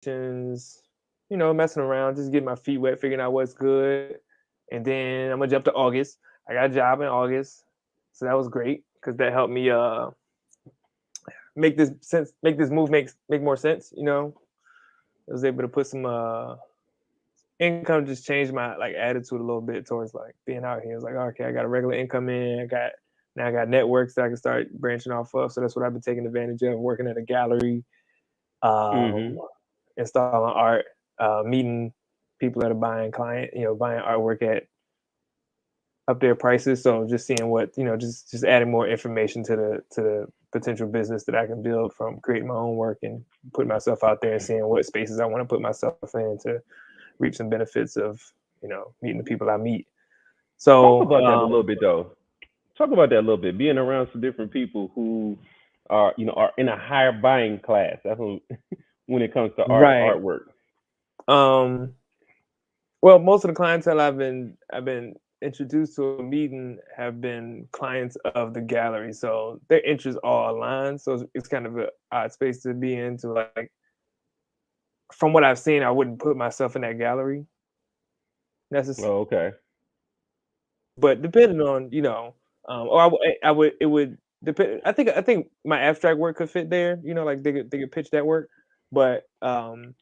applications, messing around, just getting my feet wet, figuring out what's good. And then I'm gonna jump to August. I got a job in August, so that was great because that helped me make this move make more sense. I was able to put some income, just changed my like attitude a little bit towards like being out here. It's like, okay, I got a regular income in. I got networks that I can start branching off of. So that's what I've been taking advantage of, working at a gallery, um, installing art, meeting people that are buying artwork at up their prices. So just seeing what, just adding more information to the potential business that I can build from creating my own work and putting myself out there and seeing what spaces I want to put myself in to reap some benefits of, meeting the people I meet. Talk So about that a little bit, though. Talk about that a little bit. Being around some different people who are in a higher buying class. That's when it comes to right. artwork. Um well, most of the clientele I've been introduced to a meeting have been clients of the gallery. So their interests all align. So it's kind of an odd space to be in to like from what I've seen, I wouldn't put myself in that gallery necessarily. Oh, okay. But depending on, or I would it would depend. I think my abstract work could fit there. Like they could pitch that work, but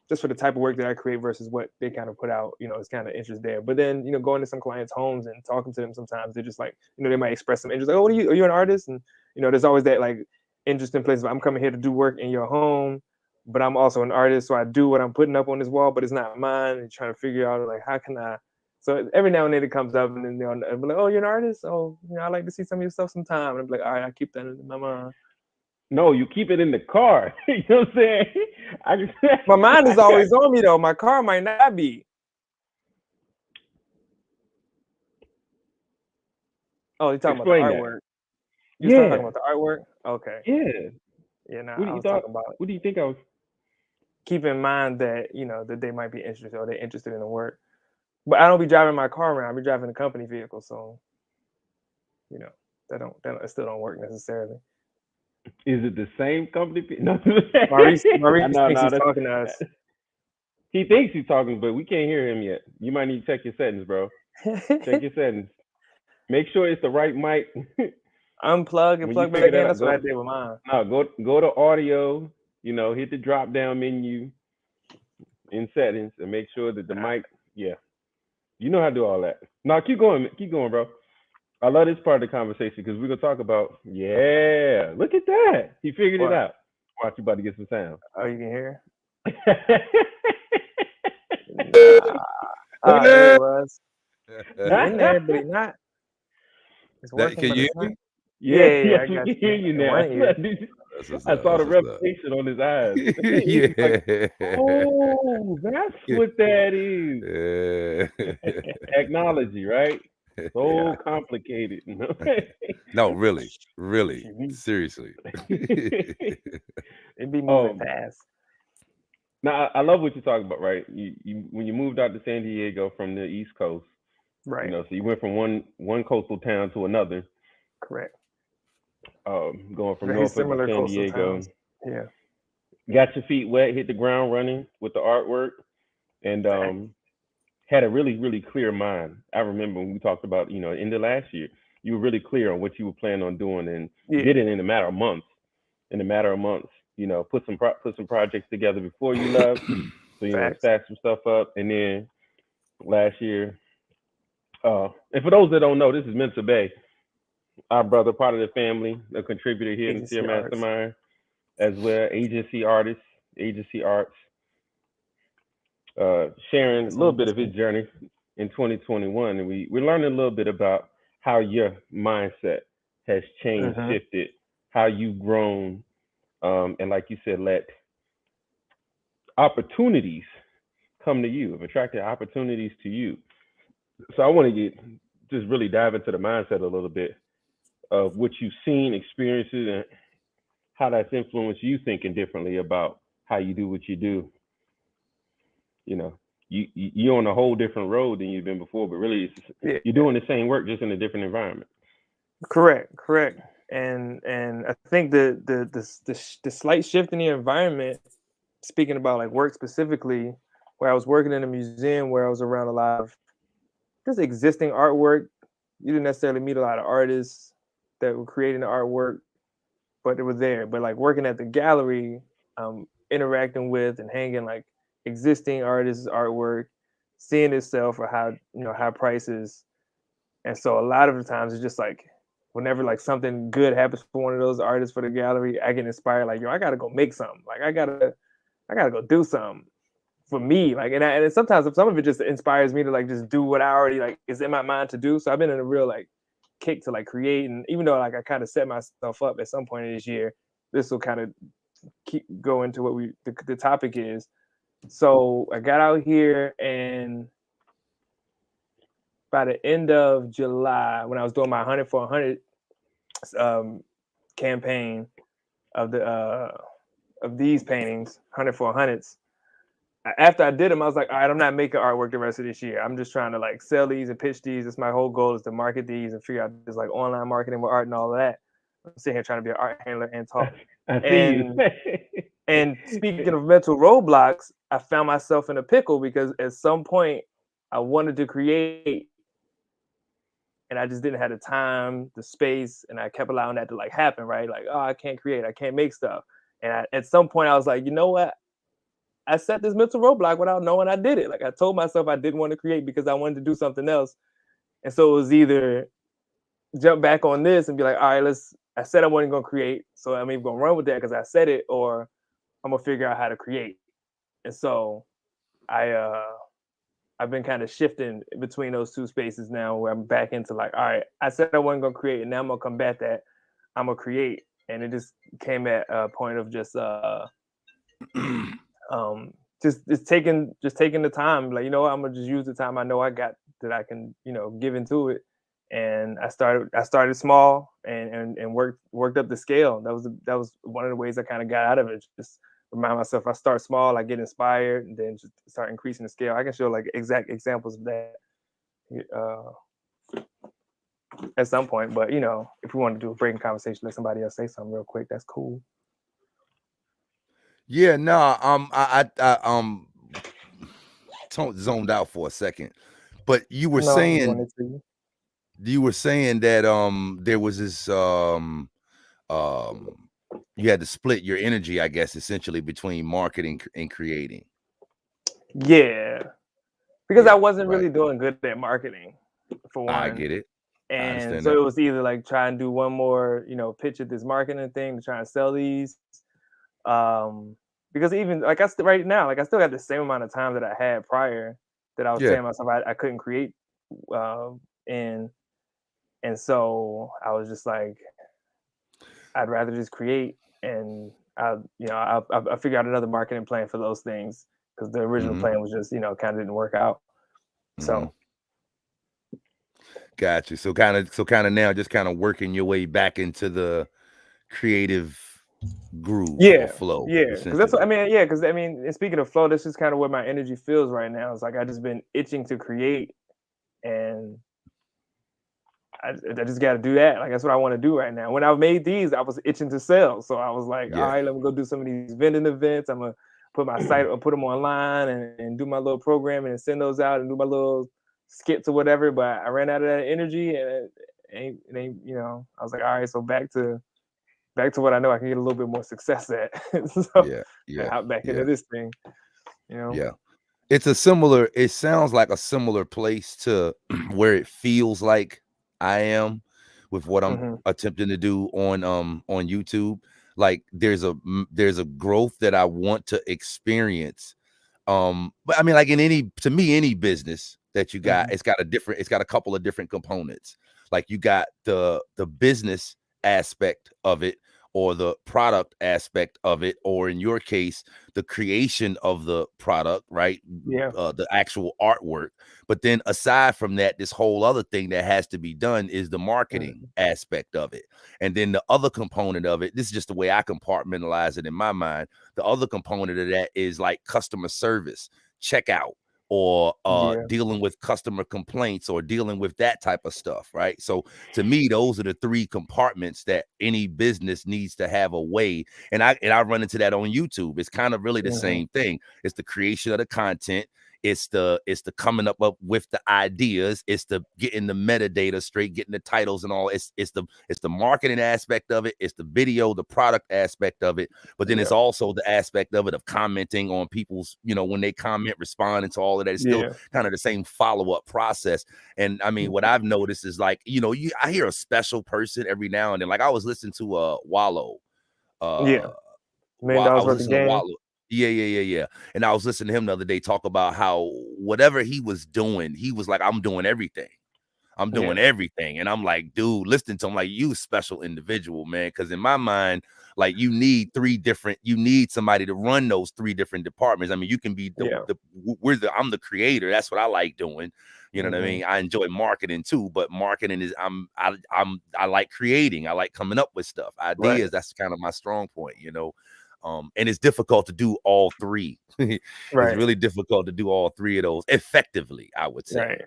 just for the type of work that I create versus what they kind of put out, it's kind of interest there. But then going to some clients' homes and talking to them, sometimes they're just like they might express some interest, like, oh, are you an artist? And there's always that like interesting place. I'm coming here to do work in your home, but I'm also an artist, so I do what I'm putting up on this wall, but it's not mine. And trying to figure out like how can I so every now and then it comes up, and then they'll be like, "Oh, you're an artist? Oh, I like to see some of your stuff sometime." And I'm like, "All right, I keep that in my mind." No, you keep it in the car. You know what I'm saying? I just, My mind I is got, always on me though. My car might not be. Oh, you're talking about the explain that. artwork. You was talking Yeah, about the artwork. Okay. yeah. Yeah. No, What do I you was thought? talking about What do you think I was? keep in mind that that they might be interested or they're interested in the work. But I don't be driving my car around. I be driving a company vehicle, so you know that still don't work necessarily. Is it the same company? No, Maurice no, thinks no. he's talking to us. He thinks he's talking, but we can't hear him yet. You might need to check your settings, bro. Check your settings. Make sure it's the right mic. Unplug and When you plug figure back that in. out, That's what go I did with mine. no, go to audio. Hit the drop down menu in settings and make sure that the mic. Yeah, you know how to do all that. No, keep going, bro. I love this part of the conversation because we're gonna talk about. Yeah, look at that. He figured it What? out. Watch, you about to get some sound. Oh, you can hear? Nah. Ah, there he was. He in there, but he not. It's That working, can but you it's hear not. me? Yeah, Yeah, yeah, yeah. yes, I we got can hear you you in now. one ear. That's what's I up. saw That's the what's up. revelation on his eyes. He's like, Yeah. oh, that's what that is. Yeah. Technology, right? Yeah. So complicated. No, really, really, Shoot, seriously. it be moving um, fast. now I love what you're talking about, right? You when you moved out to San Diego from the East Coast, Right. so you went from one coastal town to another, Correct. going from Very Norfolk to similar San coastal Diego. towns. Yeah. Got your feet wet, hit the ground running with the artwork, and Fact. had a really, really clear mind. I remember when we talked about, in the last year, you were really clear on what you were planning on doing and Yeah. did it in a matter of months. In a matter of months, put some projects together before you left. So Facts. stack some stuff up, and then last year, and for those that don't know, this is Mental Bay, our brother, part of the family, a contributor here in the Tier Agency arts. Mastermind, as well, agency artist, agency arts, sharing a That's little me. bit That's of me. his journey in 2021, and we're learning a little bit about how your mindset has changed, Mm-hmm. shifted, how you've grown, and like you said, let opportunities come to you, have attracted opportunities to you. So I want to get just really dive into the mindset a little bit of what you've seen, experiences, and how that's influenced you thinking differently about how you do what you do. You know, you're on a whole different road than you've been before, but really Yeah. you're doing the same work just in a different environment. Correct. Correct. And I think the slight shift in the environment speaking about like work specifically, where I was working in a museum where I was around a lot of just existing artwork. You didn't necessarily meet a lot of artists that were creating the artwork, but it was there. But like working at the gallery, interacting with and hanging like existing artists' artwork, seeing itself for how high prices. And so a lot of the times it's just like whenever like something good happens for one of those artists for the gallery, I get inspired like, yo, I gotta go make something. Like I gotta go do something for me. Like and sometimes some of it just inspires me to like just do what I already like is in my mind to do. So I've been in a real like kick to like create. And even though like I kind of set myself up at some point in this year, this will kind of keep go into what the topic is. So I got out here, and by the end of July, when I was doing my 100 for 100 campaign of these paintings, 100 for 100s. After I did them, I was like, all right, I'm not making artwork the rest of this year. I'm just trying to like sell these and pitch these. That's my whole goal, is to market these and figure out this like online marketing with art and all of that. I'm sitting here trying to be an art handler and talk. I see you. And speaking of mental roadblocks, I found myself in a pickle because at some point I wanted to create, and I just didn't have the time, the space, and I kept allowing that to like happen, right? Like, oh, I can't create, I can't make stuff. And at some point I was like, you know what? I set this mental roadblock without knowing I did it. Like I told myself I didn't want to create because I wanted to do something else. And so it was either jump back on this and be like, all right, I said I wasn't going to create, so I'm even going to run with that because I said it, or I'm going to figure out how to create. And so I've been kind of shifting between those two spaces now, where I'm back into like, all right, I said I wasn't going to create, and now I'm going to combat that. I'm going to create. And it just came at a point of just taking the time, like, you know what, I'm gonna just use the time I know I got that I can, give into it. And I started small and worked up the scale. That was one of the ways I kind of got out of it. Just remind myself, I start small, I get inspired, and then just start increasing the scale. I can show like exact examples of that at some point, but if we want to do a breaking conversation, let somebody else say something real quick, that's cool. Yeah, no, I zoned out for a second, but you were saying that there was this you had to split your energy, I guess, essentially between marketing and creating. Yeah, because I wasn't really doing good at marketing, for one. I get it. And so it was either like try and do one more, pitch at this marketing thing to try and sell these. Because even like right now, like I still got the same amount of time that I had prior, that I was telling myself I couldn't create in. And so I was just like, I'd rather just create, and I figure out another marketing plan for those things, because the original plan was just, kind of didn't work out. So got you. So kind of now just kind of working your way back into the creative groove or flow. Yeah, because that's what I mean. Yeah, because and speaking of flow, this is kind of where my energy feels right now. It's like I just been itching to create, and I just got to do that. Like that's what I want to do right now. When I made these, I was itching to sell, so I was like, all right, let me go do some of these vending events. I'm gonna put my site or put them online and do my little programming and send those out and do my little skits or whatever. But I ran out of that energy, and it ain't I was like, all right, so back to what I know I can get a little bit more success at. So hop back into this thing. Yeah. It sounds like a similar place to where it feels like I am with what I'm attempting to do on YouTube. Like there's a growth that I want to experience. But I mean, like any business that you got, it's got a couple of different components. Like you got the business aspect of it, or the product aspect of it, or in your case, the creation of the product, right? The actual artwork. But then aside from that, this whole other thing that has to be done is the marketing aspect of it. And then the other component of it, this is just the way I compartmentalize it in my mind. The other component of that is like customer service, checkout, or Yeah. dealing with customer complaints or dealing with that type of stuff, right? So to me, those are the three compartments that any business needs to have a way. And I run into that on YouTube. It's kind of really the same thing. It's the creation of the content. It's the coming up with the ideas. It's the getting the metadata straight, getting the titles and all. It's the marketing aspect of it. It's the video, the product aspect of it. But then it's also the aspect of it of commenting on people's, when they comment, responding to all of that. It's still kind of the same follow-up process. And I mean, what I've noticed is like, I hear a special person every now and then. Like I was listening to Wallow. $1 million I was worth of listening to game. Wallow. Yeah. And I was listening to him the other day talk about how whatever he was doing, he was like, I'm doing everything. I'm doing everything. And I'm like, dude, listening to him, like, you a special individual, man. Because in my mind, like, you need somebody to run those 3 different departments. I mean, you can be I'm the creator. That's what I like doing. You know what I mean? I enjoy marketing too, but marketing is I like creating. I like coming up with stuff, ideas. Right. That's kind of my strong point, and it's difficult to do all 3. It's really difficult to do all 3 of those effectively, I would say. Right.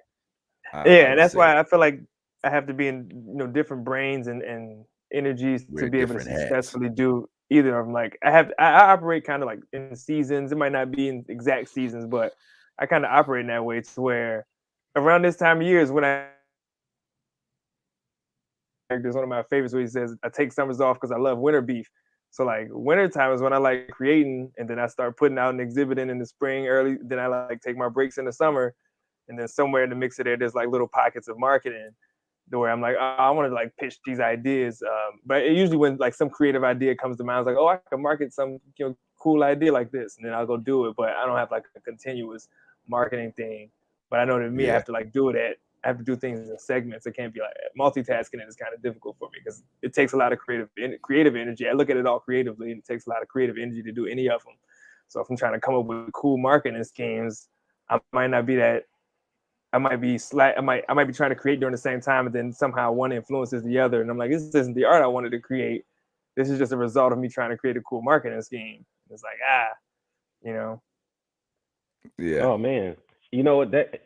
I And would that's say. why I feel like I have to be in different brains and energies Wear to be able to different hats. successfully do either of them. Like I operate kind of like in seasons. It might not be in exact seasons, but I kind of operate in that way to where around this time of year is when there's one of my favorites where he says, I take summers off because I love winter beef. So like winter time is when I like creating, and then I start putting out and exhibiting in the spring early. Then I like take my breaks in the summer, and then somewhere in the mix of there's like little pockets of marketing where I'm like, oh, I want to like pitch these ideas. But usually when like some creative idea comes to mind, I was like, oh, I can market some cool idea like this, and then I'll go do it. But I don't have like a continuous marketing thing. But I know that me, I have to like I have to do things in segments. It can't be like multitasking. Is kind of difficult for me because it takes a lot of creative energy. I look at it all creatively, and it takes a lot of creative energy to do any of them. So if I'm trying to come up with cool marketing schemes, I might not be that. I might be I might be trying to create during the same time, and then somehow one influences the other, and I'm like, this isn't the art I wanted to create. This is just a result of me trying to create a cool marketing scheme. It's like Yeah. Oh man, you know what that?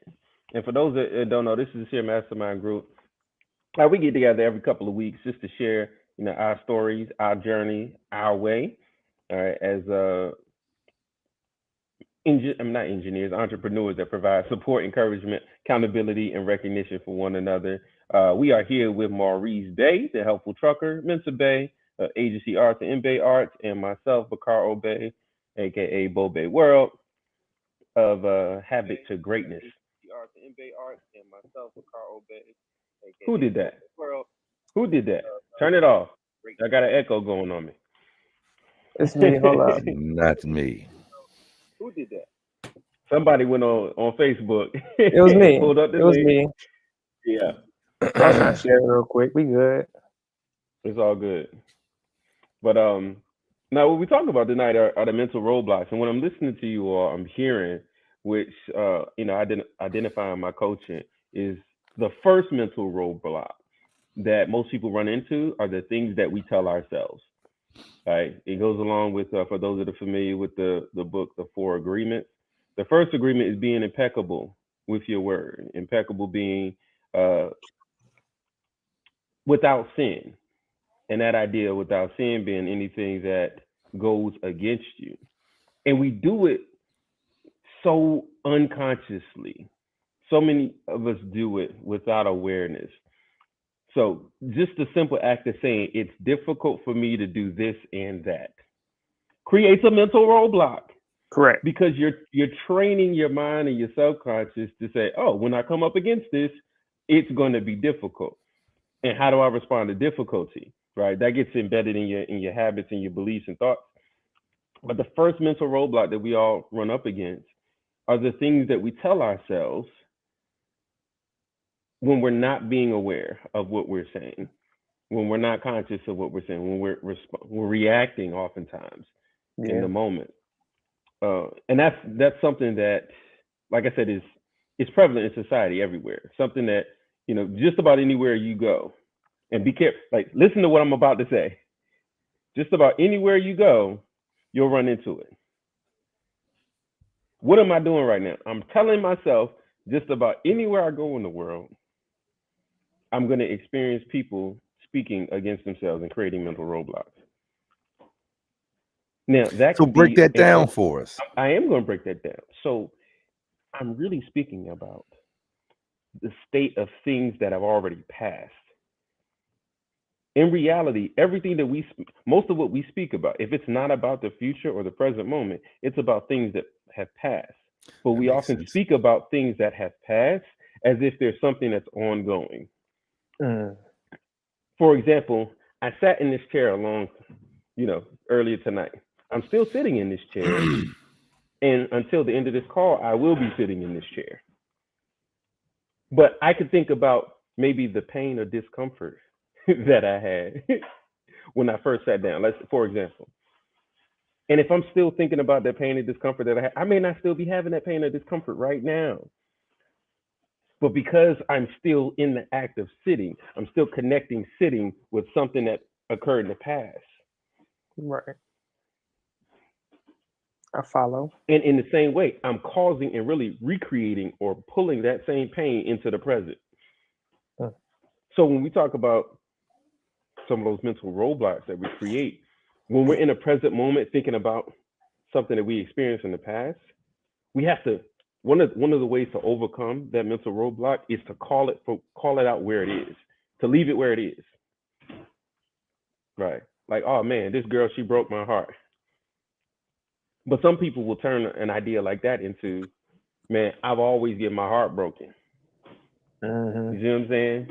And for those that don't know, this is a Share Mastermind group. We get together every couple of weeks just to share, our stories, our journey, our way. All right, as I'm not engineers, entrepreneurs that provide support, encouragement, accountability, and recognition for one another. We are here with Maurice Bay, the helpful trucker, Mensa Bay, Agency Arts and Bay Arts, and myself, Bakar Obey, aka Bobe World, of Habit to Greatness. Who did that? Who did that? Turn it off. I got an echo going on me. It's me. Hold up. Not me. Who did that? Somebody went on Facebook. It was me. Pulled up the It was link. me. Yeah. I was trying to share it real quick. We good. It's all good. But now what we talk about tonight are the mental roadblocks. And when I'm listening to you all, I'm hearing, which identifying my coaching is the first mental roadblock that most people run into are the things that we tell ourselves. Right? It goes along with for those that are familiar with the book, The 4 Agreements. The first agreement is being impeccable with your word. Impeccable being without sin. And that idea without sin being anything that goes against you. And we do it so unconsciously. So many of us do it without awareness. So just the simple act of saying it's difficult for me to do this and that creates a mental roadblock. Correct. Because you're training your mind and your subconscious to say, oh, when I come up against this, it's going to be difficult. And how do I respond to difficulty? Right? That gets embedded in your habits and your beliefs and thoughts. But the first mental roadblock that we all run up against are the things that we tell ourselves when we're not being aware of what we're saying, when we're not conscious of what we're saying, when we're reacting oftentimes in the moment. And that's something that, like I said, is prevalent in society everywhere. Something that, just about anywhere you go, and be careful, like listen to what I'm about to say. Just about anywhere you go, you'll run into it. What am I doing right now? I'm telling myself just about anywhere I go in the world, I'm going to experience people speaking against themselves and creating mental roadblocks. Now, that So could break be, that down for us. I am going to break that down. So I'm really speaking about the state of things that have already passed. In reality, everything that most of what we speak about, if it's not about the future or the present moment, it's about things that have passed. But That we makes often sense. speak about things that have passed as if there's something that's ongoing. Mm. For example, I sat in this chair earlier tonight. I'm still sitting in this chair, and until the end of this call, I will be sitting in this chair. But I could think about maybe the pain or discomfort that I had when I first sat down. For example. And if I'm still thinking about that pain and discomfort that I may not still be having that pain or discomfort right now. But because I'm still in the act of sitting, I'm still connecting sitting with something that occurred in the past. Right. I follow. And in the same way, I'm causing and really recreating or pulling that same pain into the present. Mm. So when we talk about some of those mental roadblocks that we create, when we're in a present moment thinking about something that we experienced in the past, we have to one of the ways to overcome that mental roadblock is to call it out where it is, to leave it where it is. Right. Like, oh man, this girl, she broke my heart. But some people will turn an idea like that into, man, I've always get my heart broken. Mm-hmm. You see what I'm saying?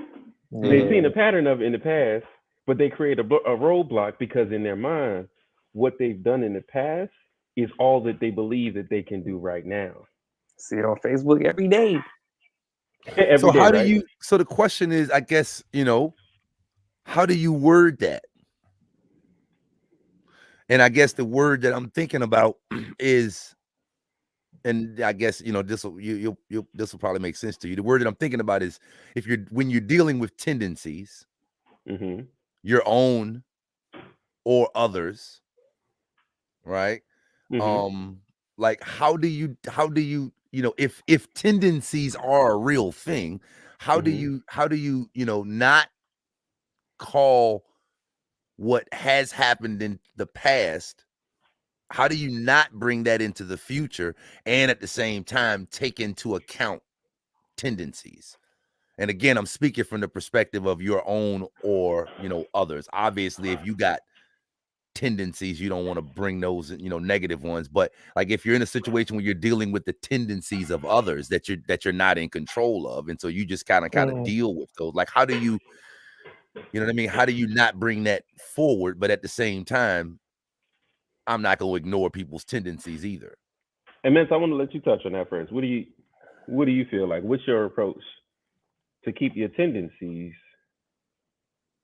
Yeah. They've seen a pattern of it in the past, but they create a roadblock because in their mind, what they've done in the past is all that they believe that they can do right now. See it on Facebook every day. Every So day, how do right? you? So the question is, I guess, how do you word that? And I guess the word that I'm thinking about is, and I guess this will this will probably make sense to you. The word that I'm thinking about is when you're dealing with tendencies, Mm-hmm. your own or others, right? Mm-hmm. Like how do you if tendencies are a real thing, how do Mm-hmm. you not call what has happened in the past, how do you not bring that into the future and at the same time take into account tendencies? And again, I'm speaking from the perspective of your own or others. Obviously, if you got tendencies, you don't want to bring those negative ones, but like if you're in a situation where you're dealing with the tendencies of others that you're not in control of, and so you just kind of deal with those, like how do you know what I mean, how do you not bring that forward, but at the same time I'm not going to ignore people's tendencies either? And Vince, I want to let you touch on that first. What do you feel like? What's your approach to keep your tendencies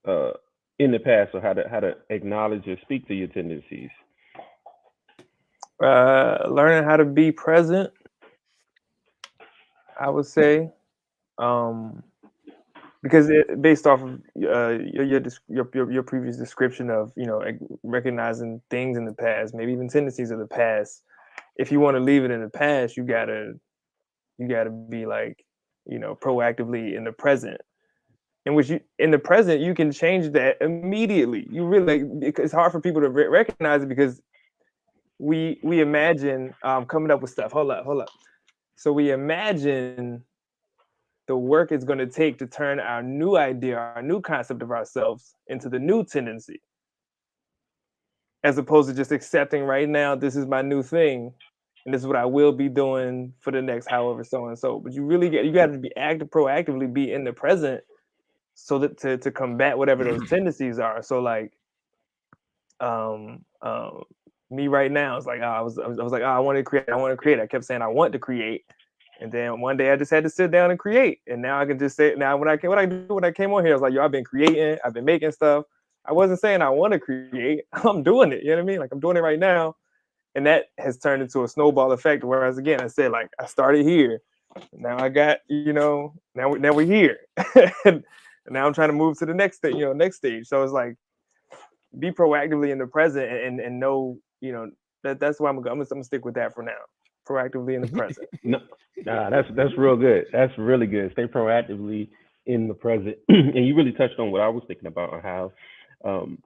uh, in the past, or how to acknowledge or speak to your tendencies? Learning how to be present, I would say, because based off of your previous description of recognizing things in the past, maybe even tendencies of the past. If you want to leave it in the past, you gotta be like proactively in the present. In which in the present you can change that immediately. You really it's hard for people to recognize it because we imagine coming up with stuff. Hold up. So we imagine the work it's going to take to turn our new idea, our new concept of ourselves into the new tendency, as opposed to just accepting right now, this is my new thing, and this is what I will be doing for the next however so and so. But you got to be proactively be in the present, so that to combat whatever those tendencies are. So like, um, um, me right now, it's like I was like, oh, I want to create. I kept saying I want to create. And then one day I just had to sit down and create. And now I can just say, now when I came on here, I was like, yo, I've been creating, I've been making stuff. I wasn't saying I want to create. I'm doing it. You know what I mean? Like I'm doing it right now. And that has turned into a snowball effect. Whereas again, I said, like, I started here. Now I got, now we're here. And now I'm trying to move to the next thing, next stage. So it's like, be proactively in the present and know, that's why I'm gonna stick with that for now. proactively in the present. No, nah, that's real good. That's really good. Stay proactively in the present, and you really touched on what I was thinking about, on how um,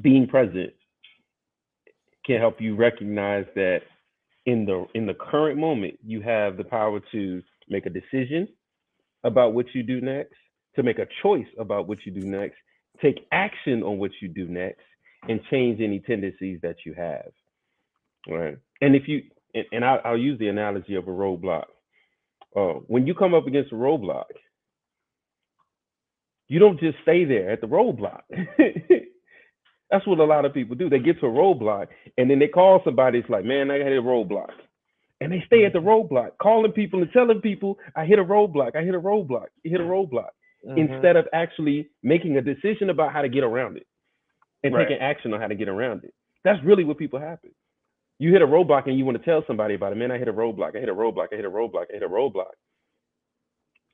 being present can help you recognize that in the current moment you have the power to make a decision about what you do next, to make a choice about what you do next, take action on what you do next, and change any tendencies that you have. Right. And if you and I'll use the analogy of a roadblock. When you come up against a roadblock, you don't just stay there at the roadblock. That's what a lot of people do. They get to a roadblock and then they call somebody. It's like, man, I hit a roadblock. And they stay at the roadblock, calling people and telling people, I hit a roadblock, I hit a roadblock, you hit a roadblock, instead of actually making a decision about how to get around it and Right. taking action on how to get around it. That's really what people happen. You hit a roadblock and you want to tell somebody about it. Man, I hit a roadblock, I hit a roadblock, I hit a roadblock, I hit a roadblock.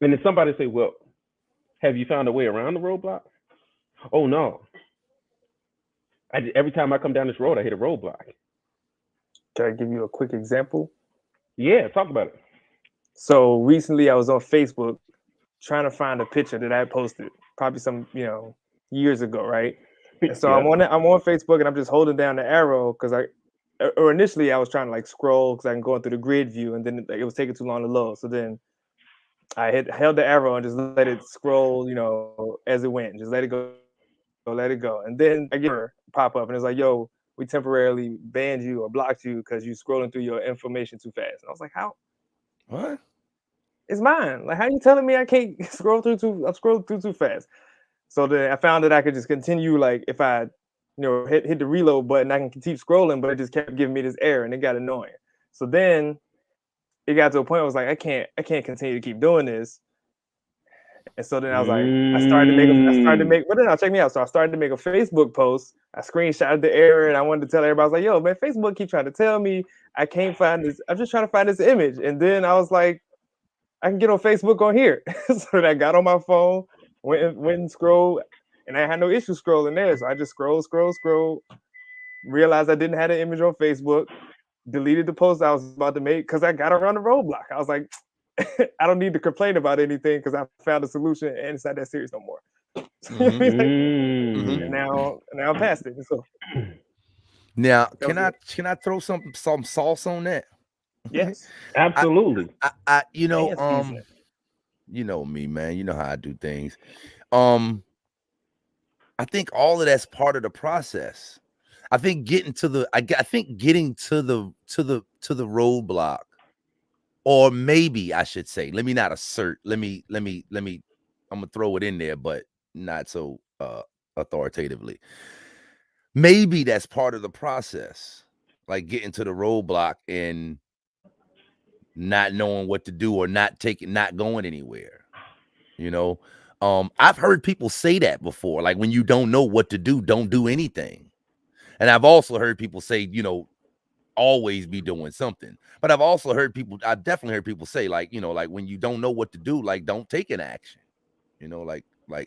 And then somebody say, well, have you found a way around the roadblock? Oh, no. Every time I come down this road, I hit a roadblock. Can I give you a quick example? Yeah, talk about it. So recently I was on Facebook trying to find a picture that I had posted probably some, years ago, right? And so Yeah. I'm on Facebook and I'm just holding down the arrow because or initially I was trying to like scroll because I'm going through the grid view and then it was taking too long to load. So then I held the arrow and just let it scroll, as it went. Just let it go. And then I get her pop up and it's like, yo, we temporarily banned you or blocked you because you're scrolling through your information too fast. And I was like, how? What? It's mine. Like, how you telling me I can't I'm scrolling through too fast? So then I found that I could just continue, like if I, hit the reload button, I can keep scrolling, but it just kept giving me this error and it got annoying. So then it got to a point where I was like, I can't continue to keep doing this. And so then I was like, but then check me out. So I started to make a Facebook post. I screenshotted the error and I wanted to tell everybody, I was like, yo, man, Facebook keep trying to tell me I can't find this. I'm just trying to find this image. And then I was like, I can get on Facebook on here. So then I got on my phone, went and scrolled, and I had no issue scrolling there. So I just scroll, realized I didn't have an image on Facebook, deleted the post I was about to make because I got around the roadblock. I was like, I don't need to complain about anything because I found a solution and it's not that serious no more. And now I'm past it. So now can I throw some sauce on that? yes, absolutely. I you know me, man. You know how I do things. I think all of that's part of the process. I think getting to the roadblock, or maybe I should say, let me not assert. Let me. I'm gonna throw it in there, but not so authoritatively. Maybe that's part of the process, like getting to the roadblock and not knowing what to do or not going anywhere. I've heard people say that before, like when you don't know what to do, don't do anything. And I've also heard people say, always be doing something. But I've definitely heard people say, like, like when you don't know what to do, like don't take an action.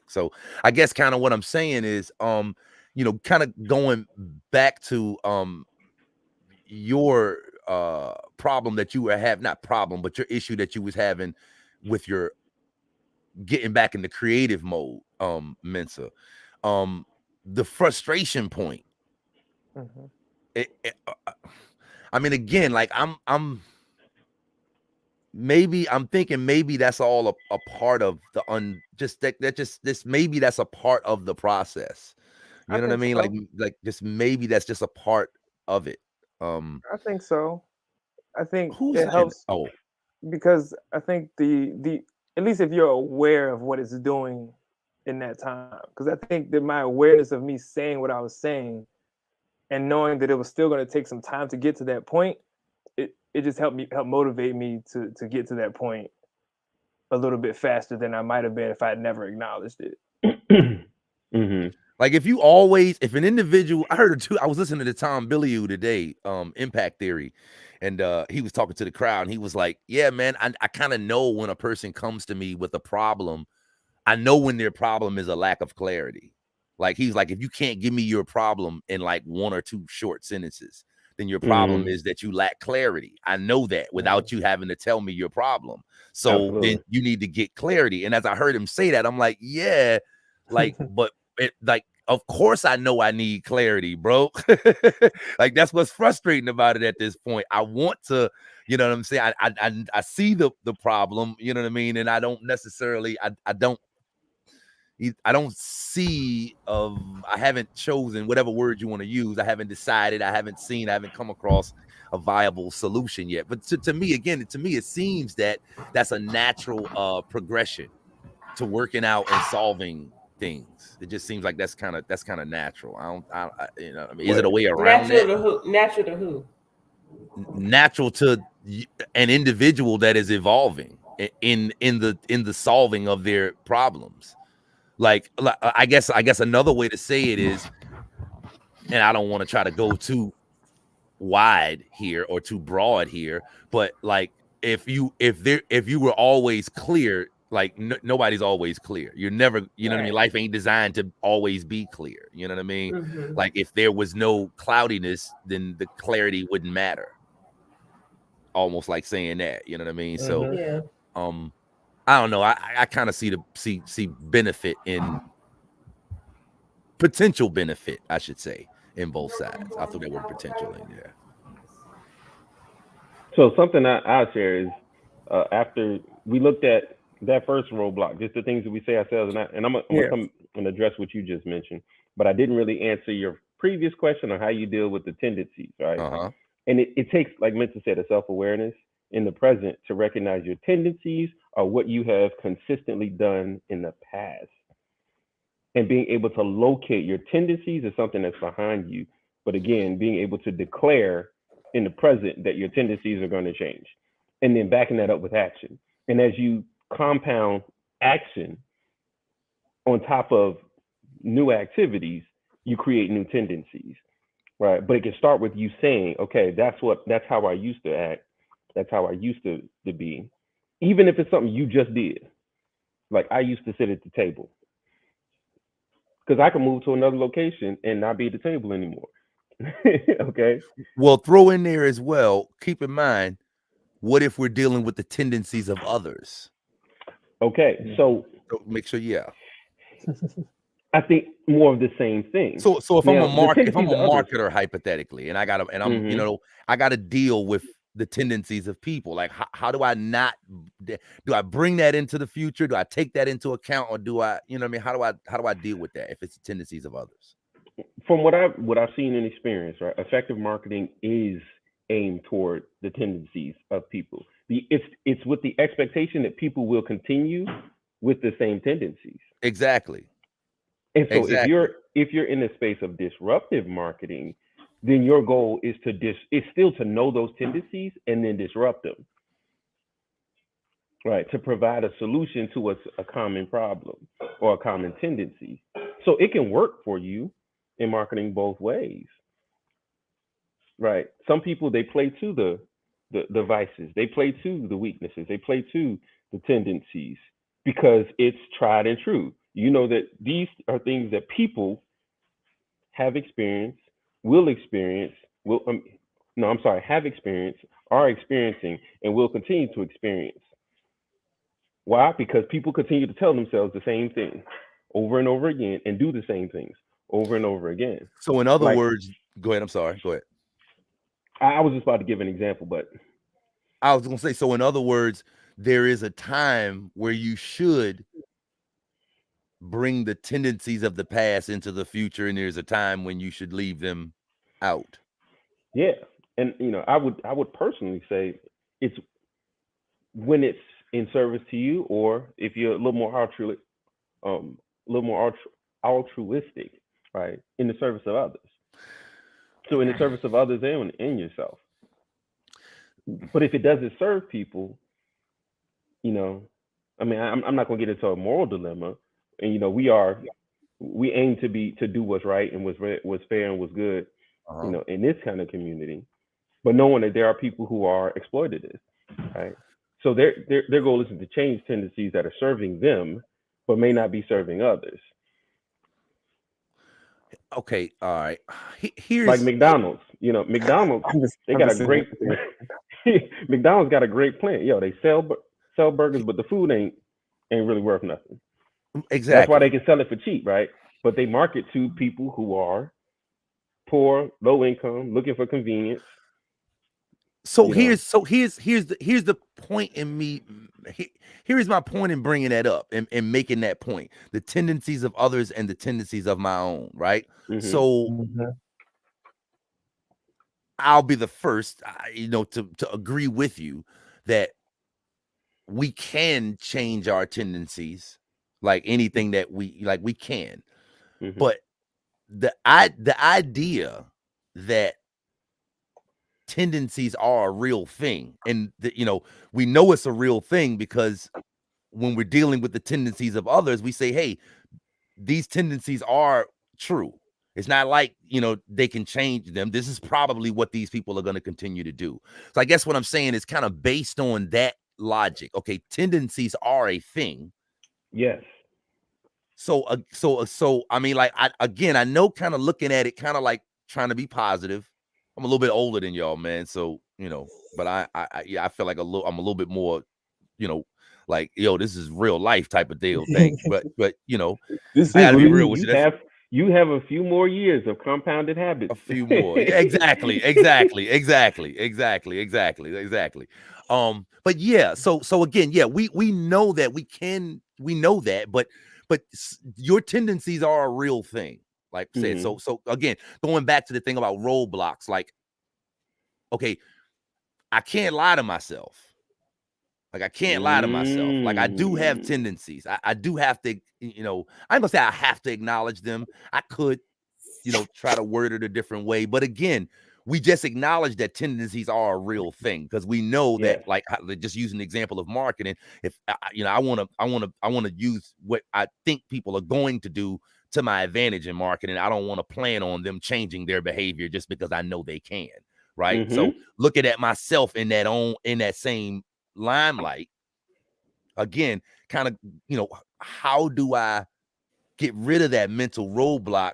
So I guess kind of what I'm saying is kind of going back to your problem that you were having, not problem, but your issue that you was having with your getting back in the creative mode, Mensa. The frustration point. I mean, again, like I'm thinking maybe that's all a part of the maybe that's a part of the process. You know what I mean? So. Like just maybe that's just a part of it. I think so. I think Who's it helps oh because I think the at least if you're aware of what it's doing in that time, because I think that my awareness of me saying what I was saying and knowing that it was still going to take some time to get to that point, it just helped motivate me to get to that point a little bit faster than I might have been if I had never acknowledged it. Like if an individual, I was listening to Tom Bilyeu today, Impact Theory, and he was talking to the crowd and he was like, yeah, man, I kind of know when a person comes to me with a problem, I know when their problem is a lack of clarity. Like he's like, if you can't give me your problem in like one or two short sentences, then your problem is that you lack clarity. I know that without you having to tell me your problem. So then you need to get clarity. And as I heard him say that, I'm like, yeah, like, but like, of course I know I need clarity, bro. Like, that's what's frustrating about it at this point. I want to, you know what I'm saying? I see the problem, you know what I mean? And I don't necessarily, I don't see I haven't chosen whatever word you want to use. I haven't decided, I haven't come across a viable solution yet. But to me, again, it seems that that's a natural progression to working out and solving things. It just seems like that's kind of natural. You know, I mean, is it a way around natural that? Natural to who? Natural to an individual that is evolving in the solving of their problems. Like I guess another way to say it is, and I don't want to try to go too wide here or too broad here, but like if you were always clear, like nobody's always clear. You're never, you know what I mean? Life ain't designed to always be clear. You know what I mean? Like if there was no cloudiness, then the clarity wouldn't matter. Almost like saying that, you know what I mean? So I don't know. I kind of see benefit in potential benefit, I should say, in both sides. I threw that word potential in there. So something I'll share is after we looked at that first roadblock, just the things that we say ourselves, and I'm gonna come and address what you just mentioned, but I didn't really answer your previous question on how you deal with the tendencies, right? And it takes, like Mensa said, a self-awareness in the present to recognize your tendencies or what you have consistently done in the past. And being able to locate your tendencies is something that's behind you. But again, being able to declare in the present that your tendencies are going to change. And then backing that up with action. And as you compound action on top of new activities, you create new tendencies. Right. But it can start with you saying, okay, that's how I used to act. That's how I used to be. Even if it's something you just did. Like I used to sit at the table. Because I can move to another location and not be at the table anymore. Okay. Well, throw in there as well. Keep in mind, what if we're dealing with the tendencies of others? Okay. So make sure, yeah. I think more of the same thing. So if now, I'm a marketer hypothetically, and I'm you know, I got to deal with the tendencies of people. Like how do I not do I bring that into the future? Do I take that into account, or do I, you know what I mean? How do I deal with that if it's the tendencies of others? From what I've seen and experienced, right? Effective marketing is aimed toward the tendencies of people. It's with the expectation that people will continue with the same tendencies. Exactly. And so if you're in the space of disruptive marketing, then your goal is still to know those tendencies and then disrupt them. Right, to provide a solution to a common problem or a common tendency. So it can work for you in marketing both ways. Right. Some people, they play to the vices, they play to the weaknesses, they play to the tendencies because it's tried and true. You know that these are things that people have experienced, have experienced, are experiencing, and will continue to experience. Why? Because people continue to tell themselves the same thing over and over again and do the same things over and over again. So in other words, go ahead. I'm sorry. Go ahead. I was just about to give an example, but I was going to say, so in other words, there is a time where you should bring the tendencies of the past into the future, and there's a time when you should leave them out. Yeah. And I would personally say it's when it's in service to you, or if you're a little more altruistic, right, in the service of others. So in the service of others and in yourself. But if it doesn't serve people, I mean, I'm not going to get into a moral dilemma. And we aim to do what's right and what's fair and what's good, in this kind of community. But knowing that there are people who are exploitative, right? So their goal isn't to change tendencies that are serving them, but may not be serving others. Okay, all right. Like Here's McDonald's, you know, McDonald's, they I'm got the a same great thing. McDonald's got a great plan. Yo, they sell burgers, but the food ain't really worth nothing. That's why they exactly. can sell it for cheap, right? But they market to people who are poor, low income, looking for convenience. So You know. here's the point in me. Here is my point in bringing that up and making that point. The tendencies of others and the tendencies of my own. Right. Mhm. So Mhm. I'll be the first, to agree with you that we can change our tendencies, like anything that we can. Mhm. But the idea that tendencies are a real thing, and we know it's a real thing because when we're dealing with the tendencies of others, we say, hey, these tendencies are true. It's not like, they can change them. This is probably what these people are going to continue to do. So I guess what I'm saying is kind of based on that logic. Okay, tendencies are a thing. Yes. So I mean, like, I know, kind of looking at it, kind of like trying to be positive. I'm a little bit older than y'all, man. So, but yeah, I feel like I'm a little bit more, like, yo, this is real life type of deal thing. But This I is got to be real. real with you. That's You have a few more years of compounded habits. a few more. Yeah, exactly. But yeah, so again, yeah, we know that we know that, but your tendencies are a real thing. Like I said, Mhm. so again, going back to the thing about roadblocks, like, okay, I can't lie to myself. Like, I can't lie to myself. Like, I do have Mm. tendencies. I do have to, I'm gonna say I have to acknowledge them. I could, try to word it a different way. But again, we just acknowledge that tendencies are a real thing because we know that, Yes. like, just using the example of marketing, if I want to use what I think people are going to do to my advantage in marketing. I don't want to plan on them changing their behavior just because I know they can. Right. So Mhm. looking at myself in that same limelight, again, kind of, how do I get rid of that mental roadblock?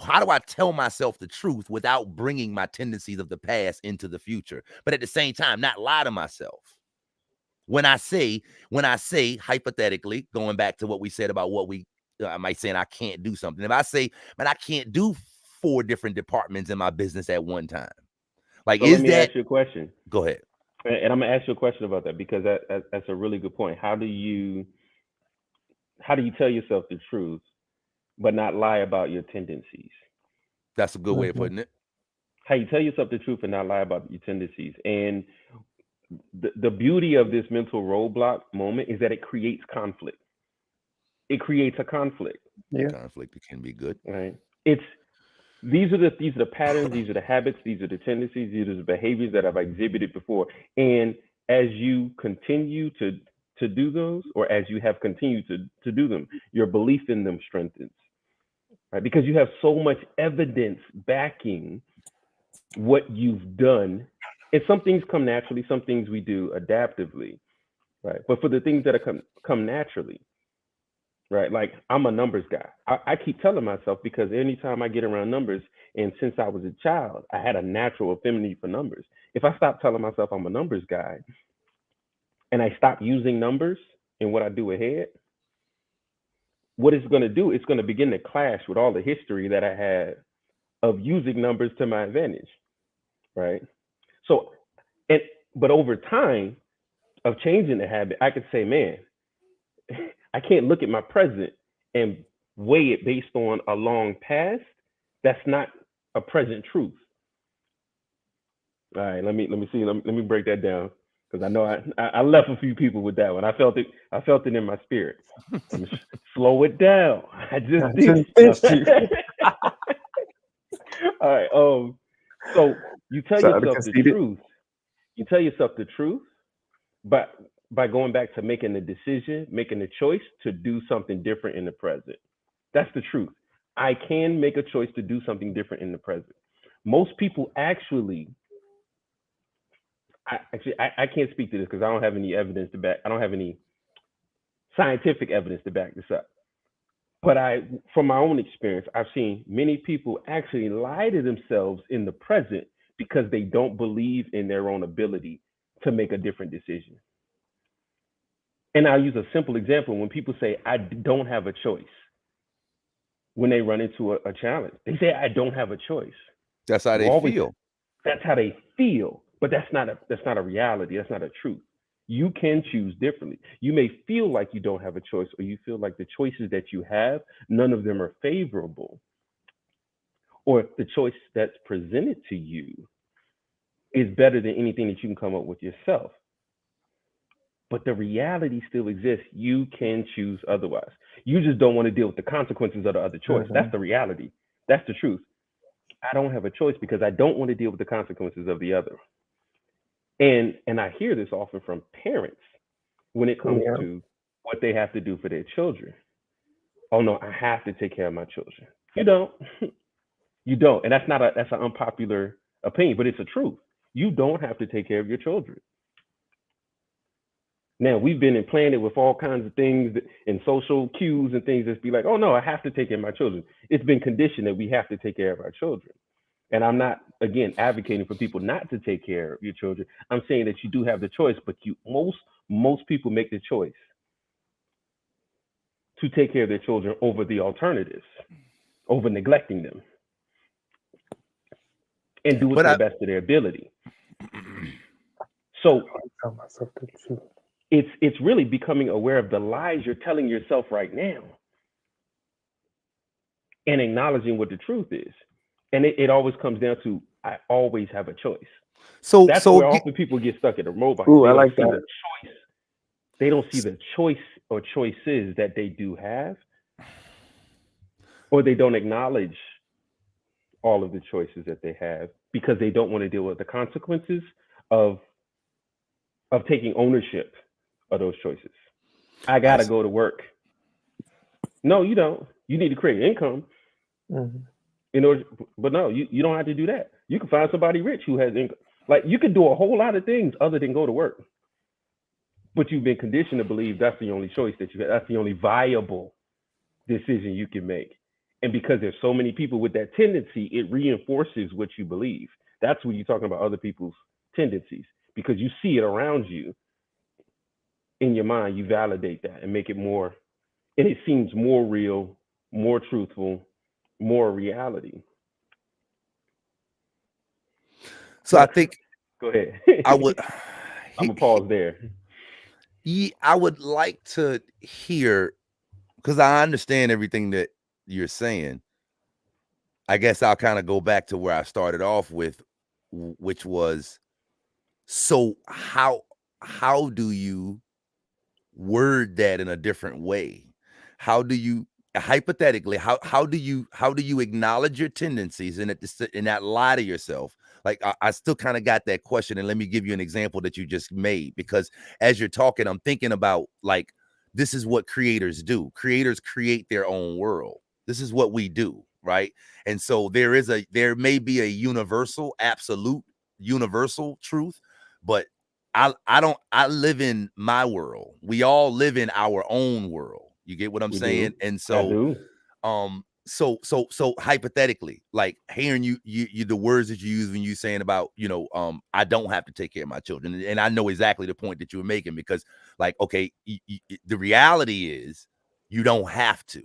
How do I tell myself the truth without bringing my tendencies of the past into the future, but at the same time not lie to myself? When I say hypothetically, going back to what we said about what we I might say, and I can't do something. If I say, man, I can't do 4 different departments in my business at one time, like, So let is me that? ask you a question. Go ahead. And I'm gonna ask you a question about that because that's a really good point. How do you tell yourself the truth but not lie about your tendencies? That's a good way of Mhm. putting it. How you tell yourself the truth and not lie about your tendencies? And the beauty of this mental roadblock moment is that it creates conflict. It creates a conflict, Yeah. Conflict can be good. right? It's these are the patterns, these are the habits, these are the tendencies, these are the behaviors that I've exhibited before. And as you continue to do those, or as you have continued to do them, your belief in them strengthens, right? Because you have so much evidence backing what you've done. And some things come naturally, some things we do adaptively, right? But for the things that are come naturally, right? Like, I'm a numbers guy. I keep telling myself because anytime I get around numbers, and since I was a child, I had a natural affinity for numbers. If I stop telling myself I'm a numbers guy and I stop using numbers in what I do ahead, what it's going to do, it's going to begin to clash with all the history that I had of using numbers to my advantage, right? So, and but over time of changing the habit, I could say, man, I can't look at my present and weigh it based on a long past. That's not a present truth. All right, let me see. Let me break that down because I know I left a few people with that one. I felt it. I felt it in my spirit. Let me slow it down. I I just did. just missed you. All right. So you tell Shout out to yourself the conceited. truth. You tell yourself the truth, but by going back to making the decision, making the choice to do something different in the present. That's the truth. I can make a choice to do something different in the present. Most people actually, I can't speak to this because I don't have any evidence to back. I don't have any scientific evidence to back this up. But from my own experience, I've seen many people actually lie to themselves in the present because they don't believe in their own ability to make a different decision. And I'll use a simple example. When people say, don't have a choice, when they run into a challenge, they say, I don't have a choice. That's how they feel. That's how they feel, but that's not a reality. That's not a truth. You can choose differently. You may feel like you don't have a choice, or you feel like the choices that you have, none of them are favorable, or the choice that's presented to you is better than anything that you can come up with yourself. But the reality still exists. You can choose otherwise. You just don't want to deal with the consequences of the other choice. That's the reality. That's the truth. I don't have a choice because I don't want to deal with the consequences of the other. And I hear this often from parents when it comes to what they have to do for their children. Oh no, I have to take care of my children. You don't. You don't. And that's an unpopular opinion, but it's a truth. You don't have to take care of your children. Now, we've been implanted with all kinds of things and social cues and things that be like, oh no, I have to take care of my children. It's been conditioned that we have to take care of our children. And I'm not, again, advocating for people not to take care of your children. I'm saying that you do have the choice, but most people make the choice to take care of their children over the alternatives, over neglecting them, and do it to the best of their ability. So it's really becoming aware of the lies you're telling yourself right now and acknowledging what the truth is. And it always comes down to, I always have a choice. So that's where often people get stuck in a robot. Ooh, I like that. The choice. They don't see the choice or choices that they do have, or they don't acknowledge all of the choices that they have because they don't want to deal with the consequences of taking ownership of those choices. I gotta go to work. No, you don't. You need to create income. In order, but no, you don't have to do that. You can find somebody rich who has income. Like, you can do a whole lot of things other than go to work. But you've been conditioned to believe that's the only choice that you have. That's the only viable decision you can make. And because there's so many people with that tendency, it reinforces what you believe. That's when you're talking about other people's tendencies, because you see it around you. In your mind, you validate that and make it more, and it seems more real, more truthful, more reality. So I think, go ahead. I'm gonna pause there. I would like to hear, because I understand everything that you're saying. I guess I'll kind of go back to where I started off with, which was, so how do you word that in a different way? How do you, hypothetically, how do you acknowledge your tendencies and not lie to yourself? Like, I still kind of got that question, and let me give you an example that you just made, because as you're talking, I'm thinking about, like, this is what creators do. Creators create their own world. This is what we do, right? And so there may be a universal, absolute universal truth, but I live in my world. We all live in our own world. You get what I'm saying? And so, so hypothetically, like, hearing you the words that you use when you saying about, I don't have to take care of my children. And I know exactly the point that you were making, because, like, okay, the reality is you don't have to.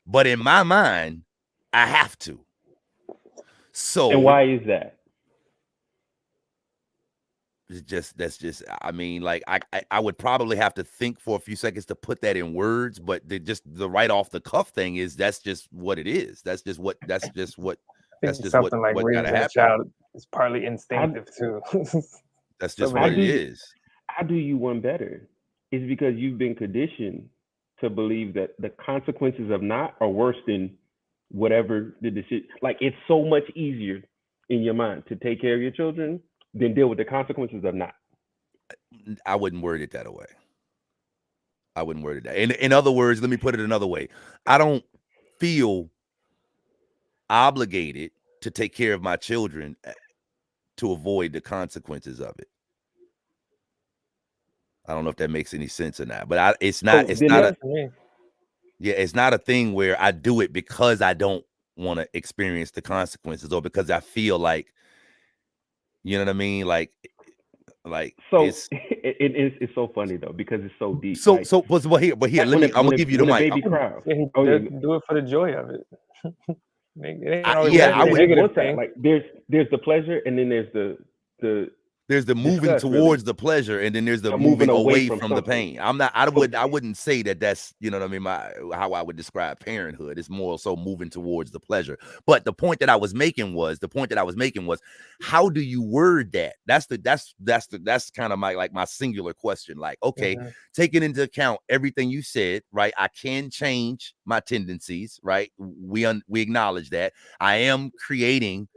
But in my mind, I have to. So, and why is that? That's just, I mean, like, I would probably have to think for a few seconds to put that in words, but the right off the cuff thing is, that's just what it is. That's just what gotta happen. Child is partly instinctive too. That's just what it is. I'll do you one better. It's because you've been conditioned to believe that the consequences of not are worse than whatever the decision. Like, it's so much easier in your mind to take care of your children than deal with the consequences of not. I wouldn't word it that way. I wouldn't word it that. In other words, let me put it another way. I don't feel obligated to take care of my children to avoid the consequences of it. I don't know if that makes any sense or not, but it's not. Yeah, it's not a thing where I do it because I don't want to experience the consequences or because I feel like, you know what I mean? Like So it's it's so funny though because it's so deep. Like but here, like let me. I'm gonna give you the when a mic. baby cries. And Oh yeah. do it for the joy of it. It ain't always Yeah, got to I be a Exactly. would. There's negative one side. thing. Like there's the pleasure and then there's the There's the moving disgust really. towards the pleasure, and then there's the So moving moving away away from from the something. pain. I'm not. I So wouldn't say that that's, you know what I mean. How I would describe parenthood. It's more so moving towards the pleasure. But the point that I was making was how do you word that? That's kind of my singular question. Like, okay, Hmm. taking into account everything you said, right? I can change my tendencies, right? We acknowledge that I am creating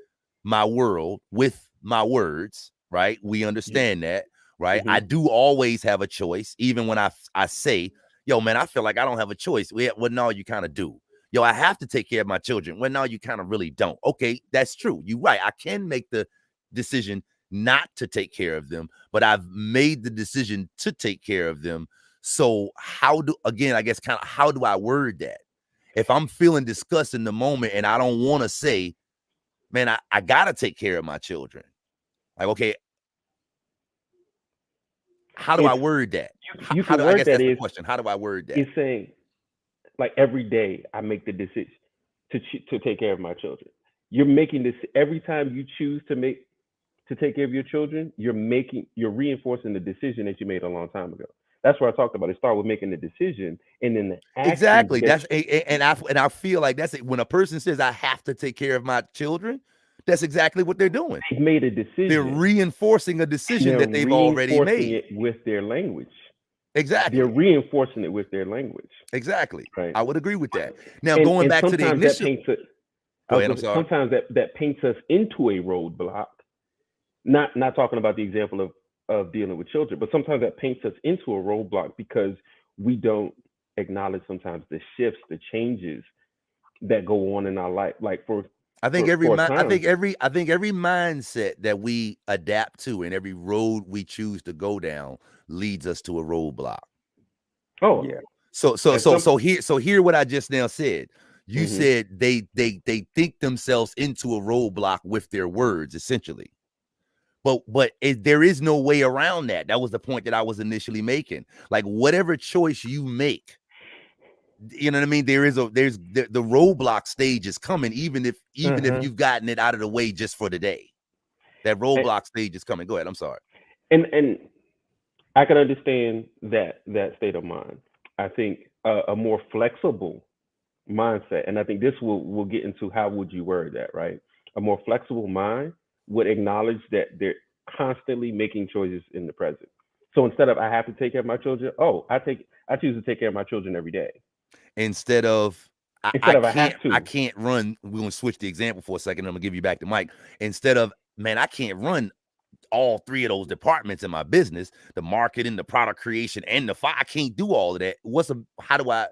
my world with my words, right? We yeah. understand that, right? I Hmm. do always have a choice, even when I say, yo, man, I feel like I don't have a choice. Well, no, you kind of do. Yo, I have to take care of my children. Well, no, you kind of really don't. Okay, that's true. You're right. I can make the decision not to take care of them, but I've made the decision to take care of them. So I guess kind of how do I word that? If I'm feeling disgust in the moment and I don't want to say, man, I gotta take care of my children. Like, okay, how do I It's word that? you How can do I word guess that that's the is question? How do I word that? it's saying like every day I make the decision to take care of my children. You're making this every time you choose to take care of your children. You're reinforcing the decision that you made a long time ago. That's what I talked about. It started with making the decision, and then the actions Exactly. that And I feel like that's it. When a person says I have to take care of my children, that's exactly what they're doing. they've made a They're decision, reinforcing a and decision they're that they've already reinforcing made. it with their language. They're Exactly. reinforcing it with their language, Exactly. right? I would agree with But that. Now, going and back to the sometimes that initial, paints a I go was ahead. I'm going to say, sorry. sometimes that paints us into a roadblock. Not talking about the example of dealing with children, but sometimes that paints us into a roadblock because we don't acknowledge sometimes the shifts, the changes that go on in our life. Like I think for a time, I think every mindset that we adapt to and every road we choose to go down leads us to a roadblock. oh, Yeah. and some, So hear what I just now said. You hmm said they think themselves into a roadblock with their words, essentially. There is no way around that. That was the point that I was initially making. Like whatever choice you make, you know what I mean. The roadblock stage is coming, even if Hmm. you've gotten it out of the way just for the day. That roadblock stage is coming. Go ahead. I'm sorry. and I can understand that state of mind. I think a more flexible mindset, and I think this will get into how would you word that, right? A more flexible mind would acknowledge that they're constantly making choices in the present. So instead of I have to take care of my children, oh, I choose to take care of my children every day. Instead of Instead of I have I to. can't run. We're gonna switch the example for a second. I'm gonna give you back the mic. Instead of, man, I can't run all three of those departments in my business, the marketing, the product creation, and I can't do all of that. How do I,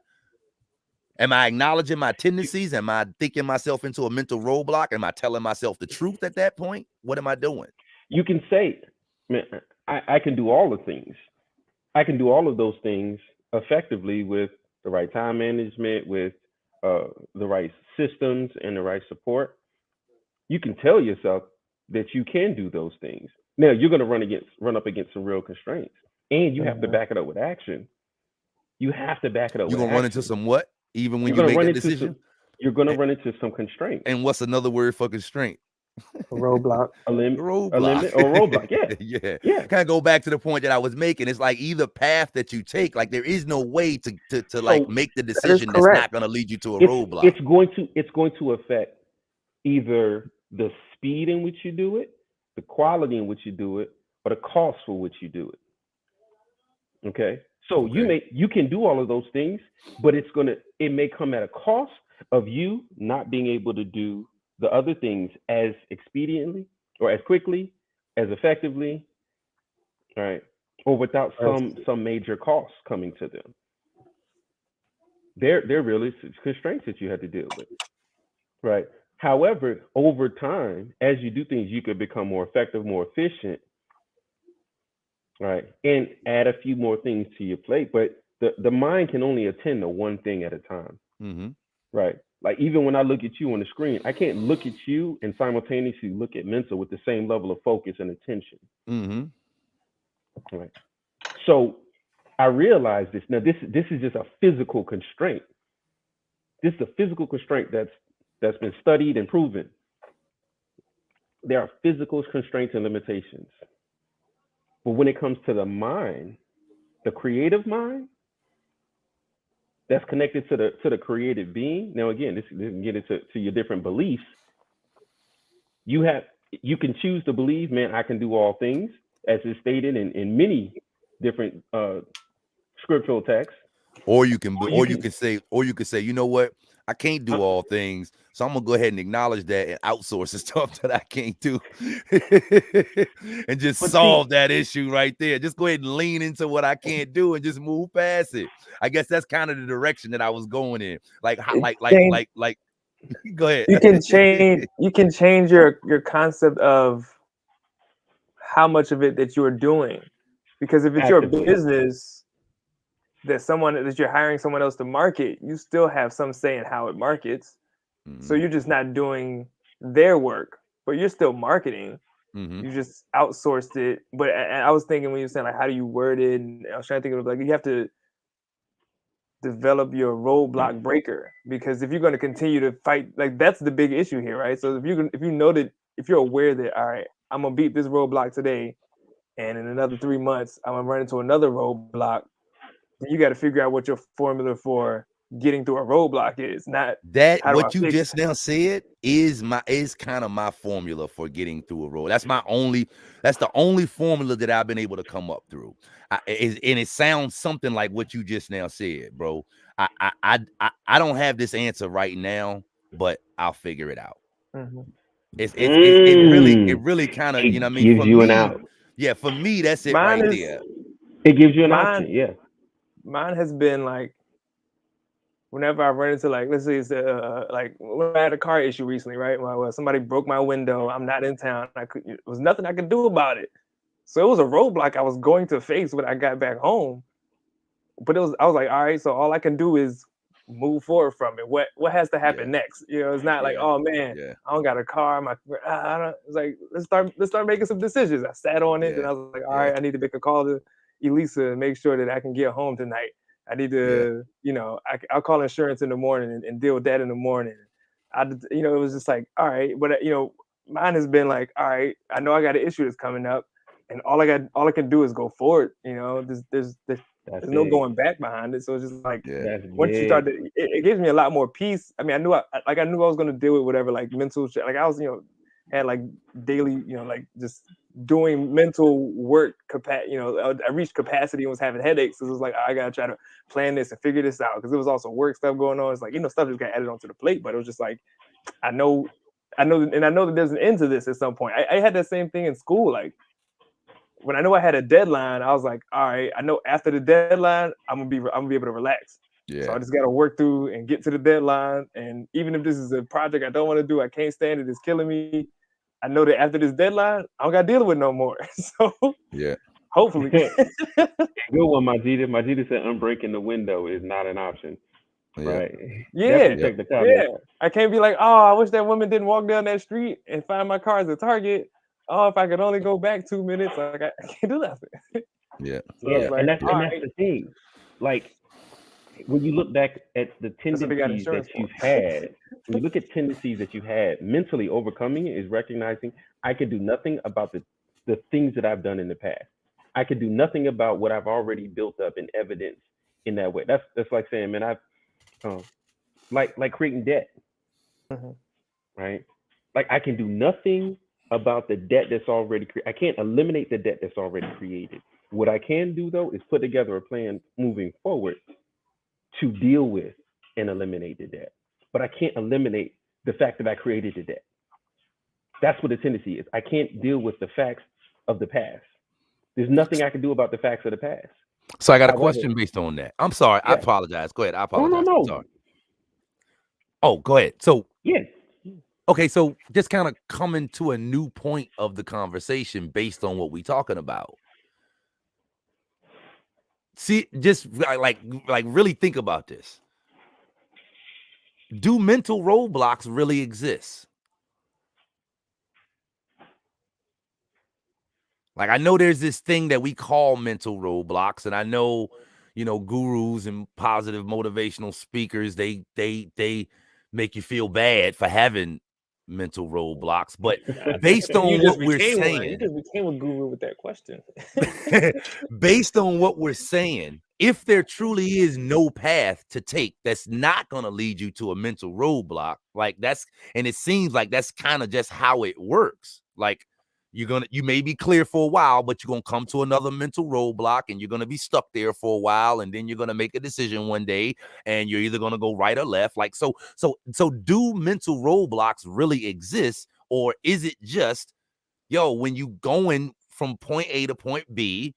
am I acknowledging my tendencies? Am I thinking myself into a mental roadblock? Am I telling myself the truth at that point? What am I doing? You can say, man, I can do all the things. I can do all of those things effectively with the right time management, with the right systems and the right support. You can tell yourself that you can do those things. Now you're going to run up against some real constraints, and you have to Hmm. back it up with action. You have to back it up You're with gonna run into action. some what? Even when You're you going to make run that into some. decision? You're going to A- run into some constraints. And what's another word for constraint? Roadblock. A Roadblock. limit or a roadblock. Yeah, Yeah. yeah. Kind of go back to the point that I was making. It's like either path that you take, like there is no way to like So make the That is decision that's correct. not gonna lead you to a it's roadblock. it's going to affect either the speed in which you do it, the quality in which you do it, or the cost for which you do it. Okay. So Okay. you can do all of those things, but it may come at a cost of you not being able to do the other things as expediently or as quickly, as effectively, right? Or without Yes. some major costs coming to them. They're really constraints that you have to deal with. Right. However, over time, as you do things, you could become more effective, more efficient, right? And add a few more things to your plate. But the mind can only attend to one thing at a time, Mm-hmm. right? Like even when I look at you on the screen, I can't look at you and simultaneously look at mental with the same level of focus and attention, Mm-hmm. right? So I realize this. Now this is just a physical constraint. This is a physical constraint that's been studied and proven. There are physical constraints and limitations. But when it comes to the mind, the creative mind that's connected to the creative being. Now again, this can get into your different beliefs. You have you can choose to believe, man, I can do all things, as is stated in many different scriptural texts. Or you can, Or you can say, you know what? I can't do uh, all things, so I'm gonna go ahead and acknowledge that and outsource the stuff that I can't do, and just but see, solve that issue right there. Just go ahead and lean into what I can't do and just move past it. I guess that's kind of the direction that I was going in. Like, Change, go ahead. you can change your concept of how much of it that you're doing, because if it's your actively. business that you're hiring someone else to market, you still have some say in how it markets. So Mm-hmm. you're just not doing their work, but you're still marketing. Mm-hmm. You just outsourced it. But I was thinking when you were saying like how do you word it, and I was trying to think of like you have to develop your roadblock breaker, because if you're going to continue to fight, like that's the big issue here, right? So if you know that, if you're aware that, all right, I'm gonna beat this roadblock today, and in another 3 months I'm gonna run into another roadblock, then you got to figure out what your formula for getting through a roadblock is, not That how do I what you fix just now said is kind of my formula for getting through a road. That's the only formula that I've been able to come up through. And it sounds something like what you just now said, bro. I don't have this answer right now, but I'll figure it out. Mhm. It Mm, really kind of, you know what I it mean? gives For you an me, out. yeah, for me, that's it Mine right is there. It gives you an mine option. Yeah. mine has been like whenever I run into, like, let's say it's like when I had a car issue recently, right? Well, somebody broke my window. I'm not in town. It was nothing I could do about it. So it was a roadblock I was going to face when I got back home. But I was like, all right, so all I can do is move forward from it. What has to Yeah, happen next? You know, it's not like, yeah, oh man, yeah, I don't got a car. I don't. It's like let's start making some decisions. I sat on it, yeah, and I was like, all yeah, right, I need to make a call to Elisa and make sure that I can get home tonight. I need yeah, to, I'll call insurance in the morning and deal with that in the morning. It was just like, all right, but mine has been like, all right, I know I got an issue that's coming up, and all I can do is go forward. There's That's no big. going back behind it. So it's just like yeah, That's once you start big. to, it gives me a lot more peace. I mean, I knew I was going to deal with whatever like mental shit. Like I was, had like daily, like just doing mental work. I reached capacity and was having headaches. So it was like I gotta try to plan this and figure this out, because it was also work stuff going on. It's like stuff just got added onto the plate, but it was just like I know, and I know that there's an end to this at some point. I had that same thing in school. Like when I know I had a deadline, I was like, all right, I know after the deadline, I'm gonna be able to relax. So yeah, I just gotta work through and get to the deadline. And even if this is a project I don't want to do, I can't stand it, it's killing me. I know that after this deadline, I don't gotta deal with it no more. So yeah, hopefully. Good one, Majida. Majida said unbreaking the window is not an option. yeah, Right. Yeah. Definitely yeah, check the Yeah. comments. I can't be like, oh, I wish that woman didn't walk down that street and find my car as a target. Oh, if I could only go back 2 minutes, like I can't do that. yeah, So Yeah, it's yeah, like, all and that's right, the thing. Like when you look back at the that's what they got tendencies that insurance for. you've had, when you look at tendencies that you've had, mentally overcoming it is recognizing I can do nothing about the things that I've done in the past. I can do nothing about what I've already built up in evidence in that way. That's like saying, man, I've like creating debt, Mhm. right? Like I can do nothing about the debt that's already created. I can't eliminate the debt that's already created. What I can do though is put together a plan moving forward to deal with and eliminate the debt. But I can't eliminate the fact that I created the debt. That's what the tendency is. I can't deal with the facts of the past. There's nothing I can do about the facts of the past. So I got a However, question based on that. I'm sorry. I yeah, apologize. Go ahead. I no, no, apologize. I'm no, sorry. Oh, go ahead. So, yeah, okay. So just kind of coming to a new point of the conversation based on what we talking about. see, just like really think about this. Do mental roadblocks really exist? Like, I know there's this thing that we call mental roadblocks, and I know, gurus and positive motivational speakers, they make you feel bad for having mental roadblocks. But based You on just what we're became one. You saying, just became a guru with that question. based on what we're saying, if there truly is no path to take that's not going to lead you to a mental roadblock, and it seems like that's kind of just how it works. Like, you may be clear for a while, but you're going to come to another mental roadblock, and you're going to be stuck there for a while, and then you're going to make a decision one day, and you're either going to go right or left. Like, so do mental roadblocks really exist, or is it just, when you going from point A to point B,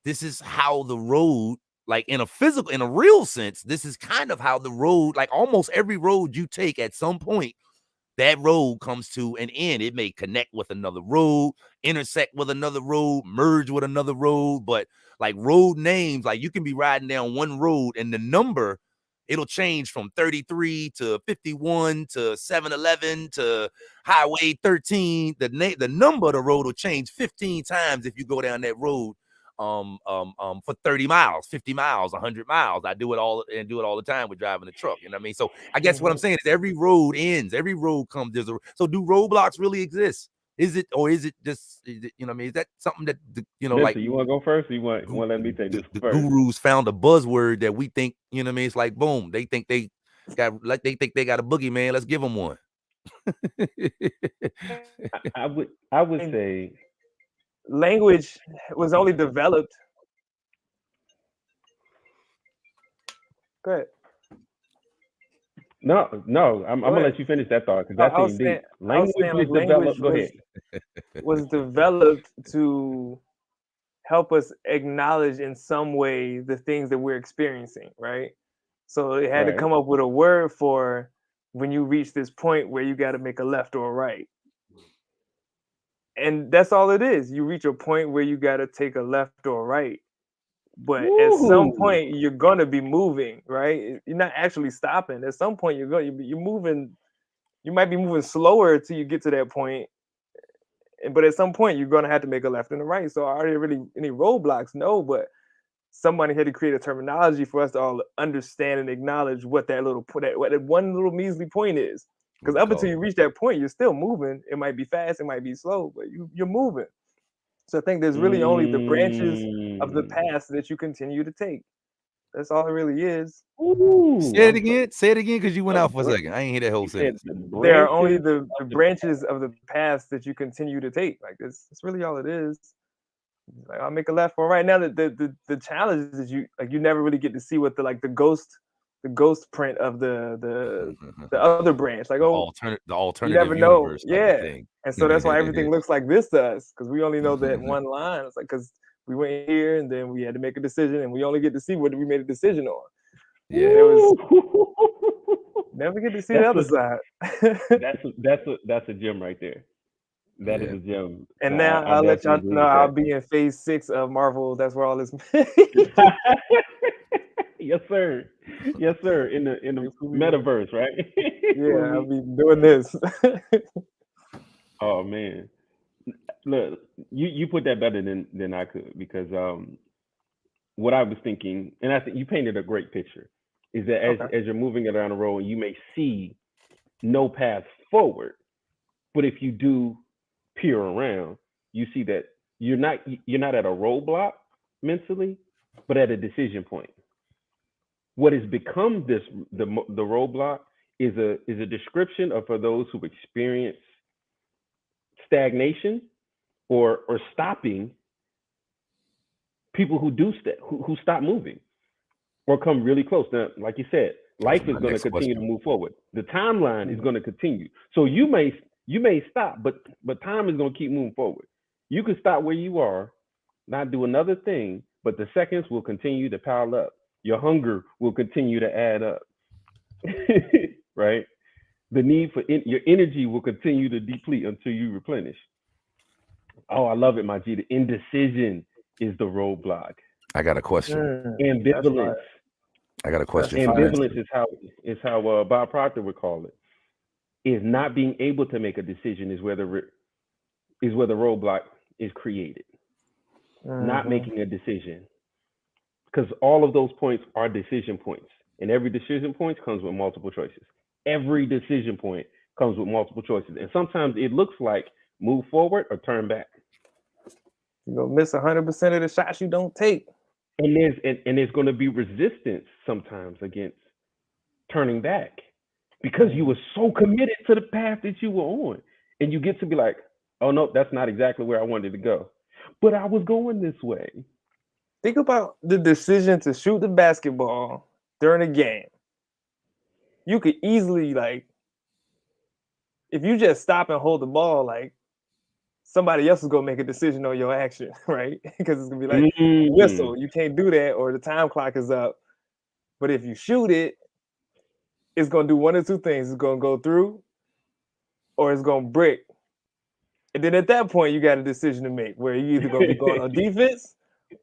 this is how the road, like in a real sense, this is kind of how the road, like almost every road you take at some point, that road comes to an end. It may connect with another road, intersect with another road, merge with another road, but like road names, like you can be riding down one road and the number, it'll change from 33 to 51 to 711 to Highway 13. The number of the road will change 15 times if you go down that road for 30 miles, 50 miles, 100 miles. I do it all the time with driving the truck. You know what I mean? So I guess what I'm saying is every road ends, every road comes. So do roadblocks really exist? Is it just, what I mean? Is that something that, Listen, you want to go first, or you want to let me take this the first? gurus found a buzzword that we think, what I mean? It's like, boom, they think they got a boogeyman. Let's give them one. I would say Language was only developed. Go ahead. no. I'm gonna let you finish that thought, because I that's was deep. saying like Is language developed. Go ahead. was developed to help us acknowledge in some way the things that we're experiencing, right? So it had to Right. come up with a word for when you reach this point where you got to make a left or a right. And that's all it is. You reach a point where you got to take a left or a right. But at some Woo-hoo. point you're going to be moving, right? You're not actually stopping. At some point you're moving. You might be moving slower till you get to that point, but at some point you're going to have to make a left and a right. So are there really any roadblocks? No, but somebody had to create a terminology for us to all understand and acknowledge what that what that one little measly point is. Because up until you reach that point, you're still moving. It might be fast, it might be slow, but you're moving. So I think there's really only the branches of the past that you continue to take. That's all it really is. Ooh, Say it again. Say it again, because you went out for a second. I ain't hear that whole you said sentence. the There are only branches the of the branches of the past that you continue to take. Like that's really all it is. Like I'll make a left or right. Now the challenge is you never really get to see what the ghost print of the other branch. Like, oh, the you alternative never know. universe type of Yeah. thing. And so that's why everything looks like this to us, because we only know that one line. It's like because we went here and then we had to make a decision, and we only get to see what we made a decision on. Yeah. There was never get to see the other side. that's a gem right there. That is a gem. And No, now I I'll let definitely y'all agree know with I'll that. be in phase 6 of Marvel. That's where all this. Yes, sir. Yes, sir. In the metaverse, right? Yeah, I'll be doing this. Oh man, look, you put that better than I could, because what I was thinking, and I think you painted a great picture, is that Okay. as you're moving around the road, you may see no path forward, but if you do peer around, you see that you're not at a roadblock mentally, but at a decision point. What has become the roadblock is a description of, for those who experience stagnation or stopping, people who who stop moving or come really close. Now, like you said, life is going to continue to move forward. The timeline is going to continue. So you may stop, but time is going to keep moving forward. You can stop where you are, not do another thing, but the seconds will continue to pile up. Your hunger will continue to add up. Right? The need for your energy will continue to deplete until you replenish. Oh, I love it, my G. The indecision is the roadblock. I got a question. That's Ambivalence. fire. I got a That's question for fire. Ambivalence Vincent. is how Bob Proctor would call it. Is not being able to make a decision is where the roadblock is created. Not Mm-hmm. making a decision, because all of those points are decision points, and every decision point comes with multiple choices. Every decision point comes with multiple choices, and sometimes it looks like move forward or turn back. You're gonna miss 100% of the shots you don't take. And there's going to be resistance sometimes against turning back because you Mm. were so committed to the path that you were on, and you get to be like, oh no, that's not exactly where I wanted to go, but I was going this way. Think about the decision to shoot the basketball during a game. You could easily, like, if you just stop and hold the ball, like, somebody else is gonna make a decision on your action, right? Because it's gonna be like Mm. whistle, you can't do that, or the time clock is up. But if you shoot it, it's gonna do one or two things. It's gonna go through, or it's gonna brick. And then at that point, you got a decision to make where you either gonna be going on defense,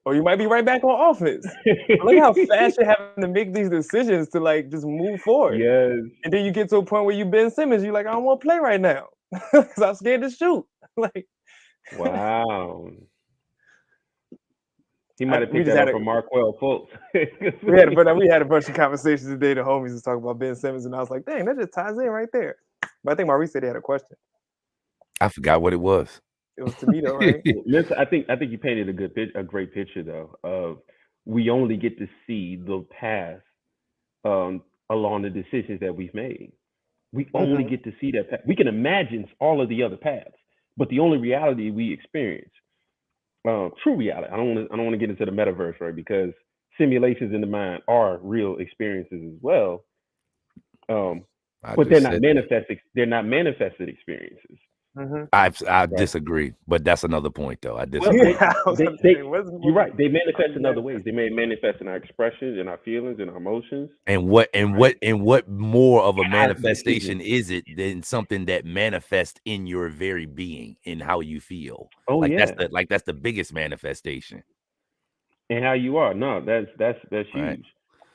or you might be right back on offense. But look how fast you're having to make these decisions to like just move forward. Yes. And then you get to a point where you Ben Simmons, you're like, I don't want to play right now because I'm scared to shoot. Like, Wow. He might have we picked just that had up a from Marquell Fultz. we had a bunch of conversations today. The homies was talking about Ben Simmons, and I was like, dang, that just ties in right there. But I think Maurice said he had a question. I forgot what it was. It was to me though, right? I think you painted a great picture though of we only get to see the path along the decisions that we've made. We only Mm-hmm. get to see that path. We can imagine all of the other paths, but the only reality we experience, true reality. I don't want to get into the metaverse, right? Because simulations in the mind are real experiences as well. I But they're just not said that. manifested. They're not manifested experiences, Mm-hmm. I right? disagree, but that's another point though. I Well, disagree. Yeah, I was about to say, you're right. They how manifest you in other manifest? ways. They may manifest in our expressions, in our feelings, in our emotions, And right? what more of a And our decisions. manifestation is it than something that manifests in your very being, in how you feel? Oh Like yeah, that's the biggest manifestation, and how you are. No, that's right? huge.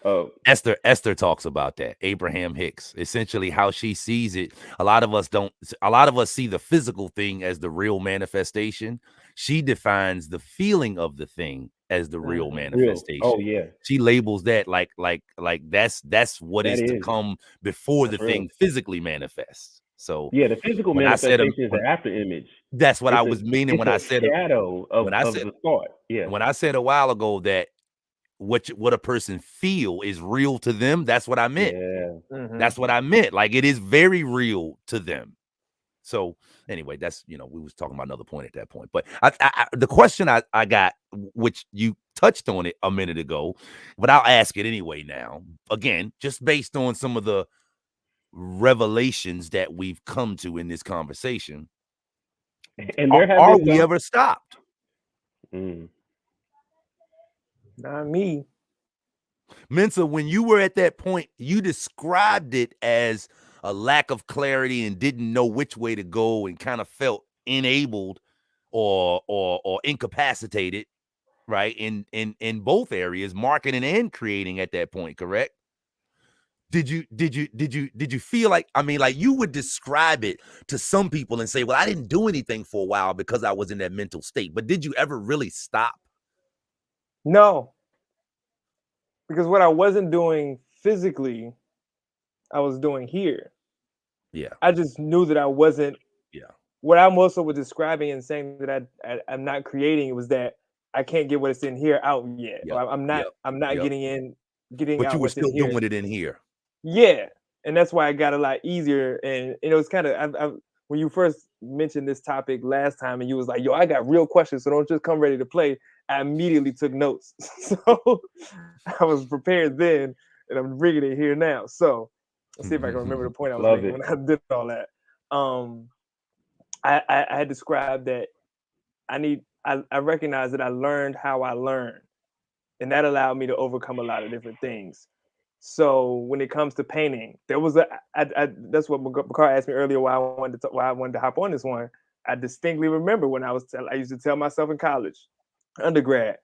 Uh, Esther talks about that. Abraham Hicks, essentially how she sees it. A lot of us see the physical thing as the real manifestation. She defines the feeling of the thing as the real Mm-hmm. real. Oh manifestation. yeah, She labels that like that's what that is to is. come before the That's real. thing physically manifests. So Yeah, the physical when I said manifestation is the after image. that's what I It's a was meaning it's when I a said shadow when I of said the thought. Yeah. when I said a while ago that what a person feel is real to them, that's what I meant. Yeah. Mm-hmm. That's what I meant. Like it is very real to them. So anyway, that's we was talking about another point at that point. But the question I got, which you touched on it a minute ago, but I'll ask it anyway now. Again, just based on some of the revelations that we've come to in this conversation, And there have are been we some. ever stopped? Mm. Not me. Mensa, when you were at that point, you described it as a lack of clarity and didn't know which way to go and kind of felt enabled or incapacitated, right? In both areas, marketing and creating at that point, correct? Did you feel like, I mean, like you would describe it to some people and say, well, I didn't do anything for a while because I was in that mental state. But did you ever really stop? No, because what I wasn't doing physically, I was doing here. Yeah. I just knew that I wasn't. Yeah. What I'm also was describing and saying that I'm not creating, it was that I can't get what's in here out yet. Or Yep. I'm not Yep. getting But you out were what's in still here. doing it in here. Yeah, and that's why it got a lot easier. And it was kind of when you first mentioned this topic last time, and you was like, "Yo, I got real questions, so don't just come ready to play." I immediately took notes, so I was prepared then, and I'm bringing it here now. So let's see if I can remember the point I was Love making it. when I did all that. Um, I had described that I recognize that I learned how I learned, and that allowed me to overcome a lot of different things. So when it comes to painting, there was that's what Bakar asked me earlier why I wanted to hop on this one. I distinctly remember when I used to tell myself in college, undergrad,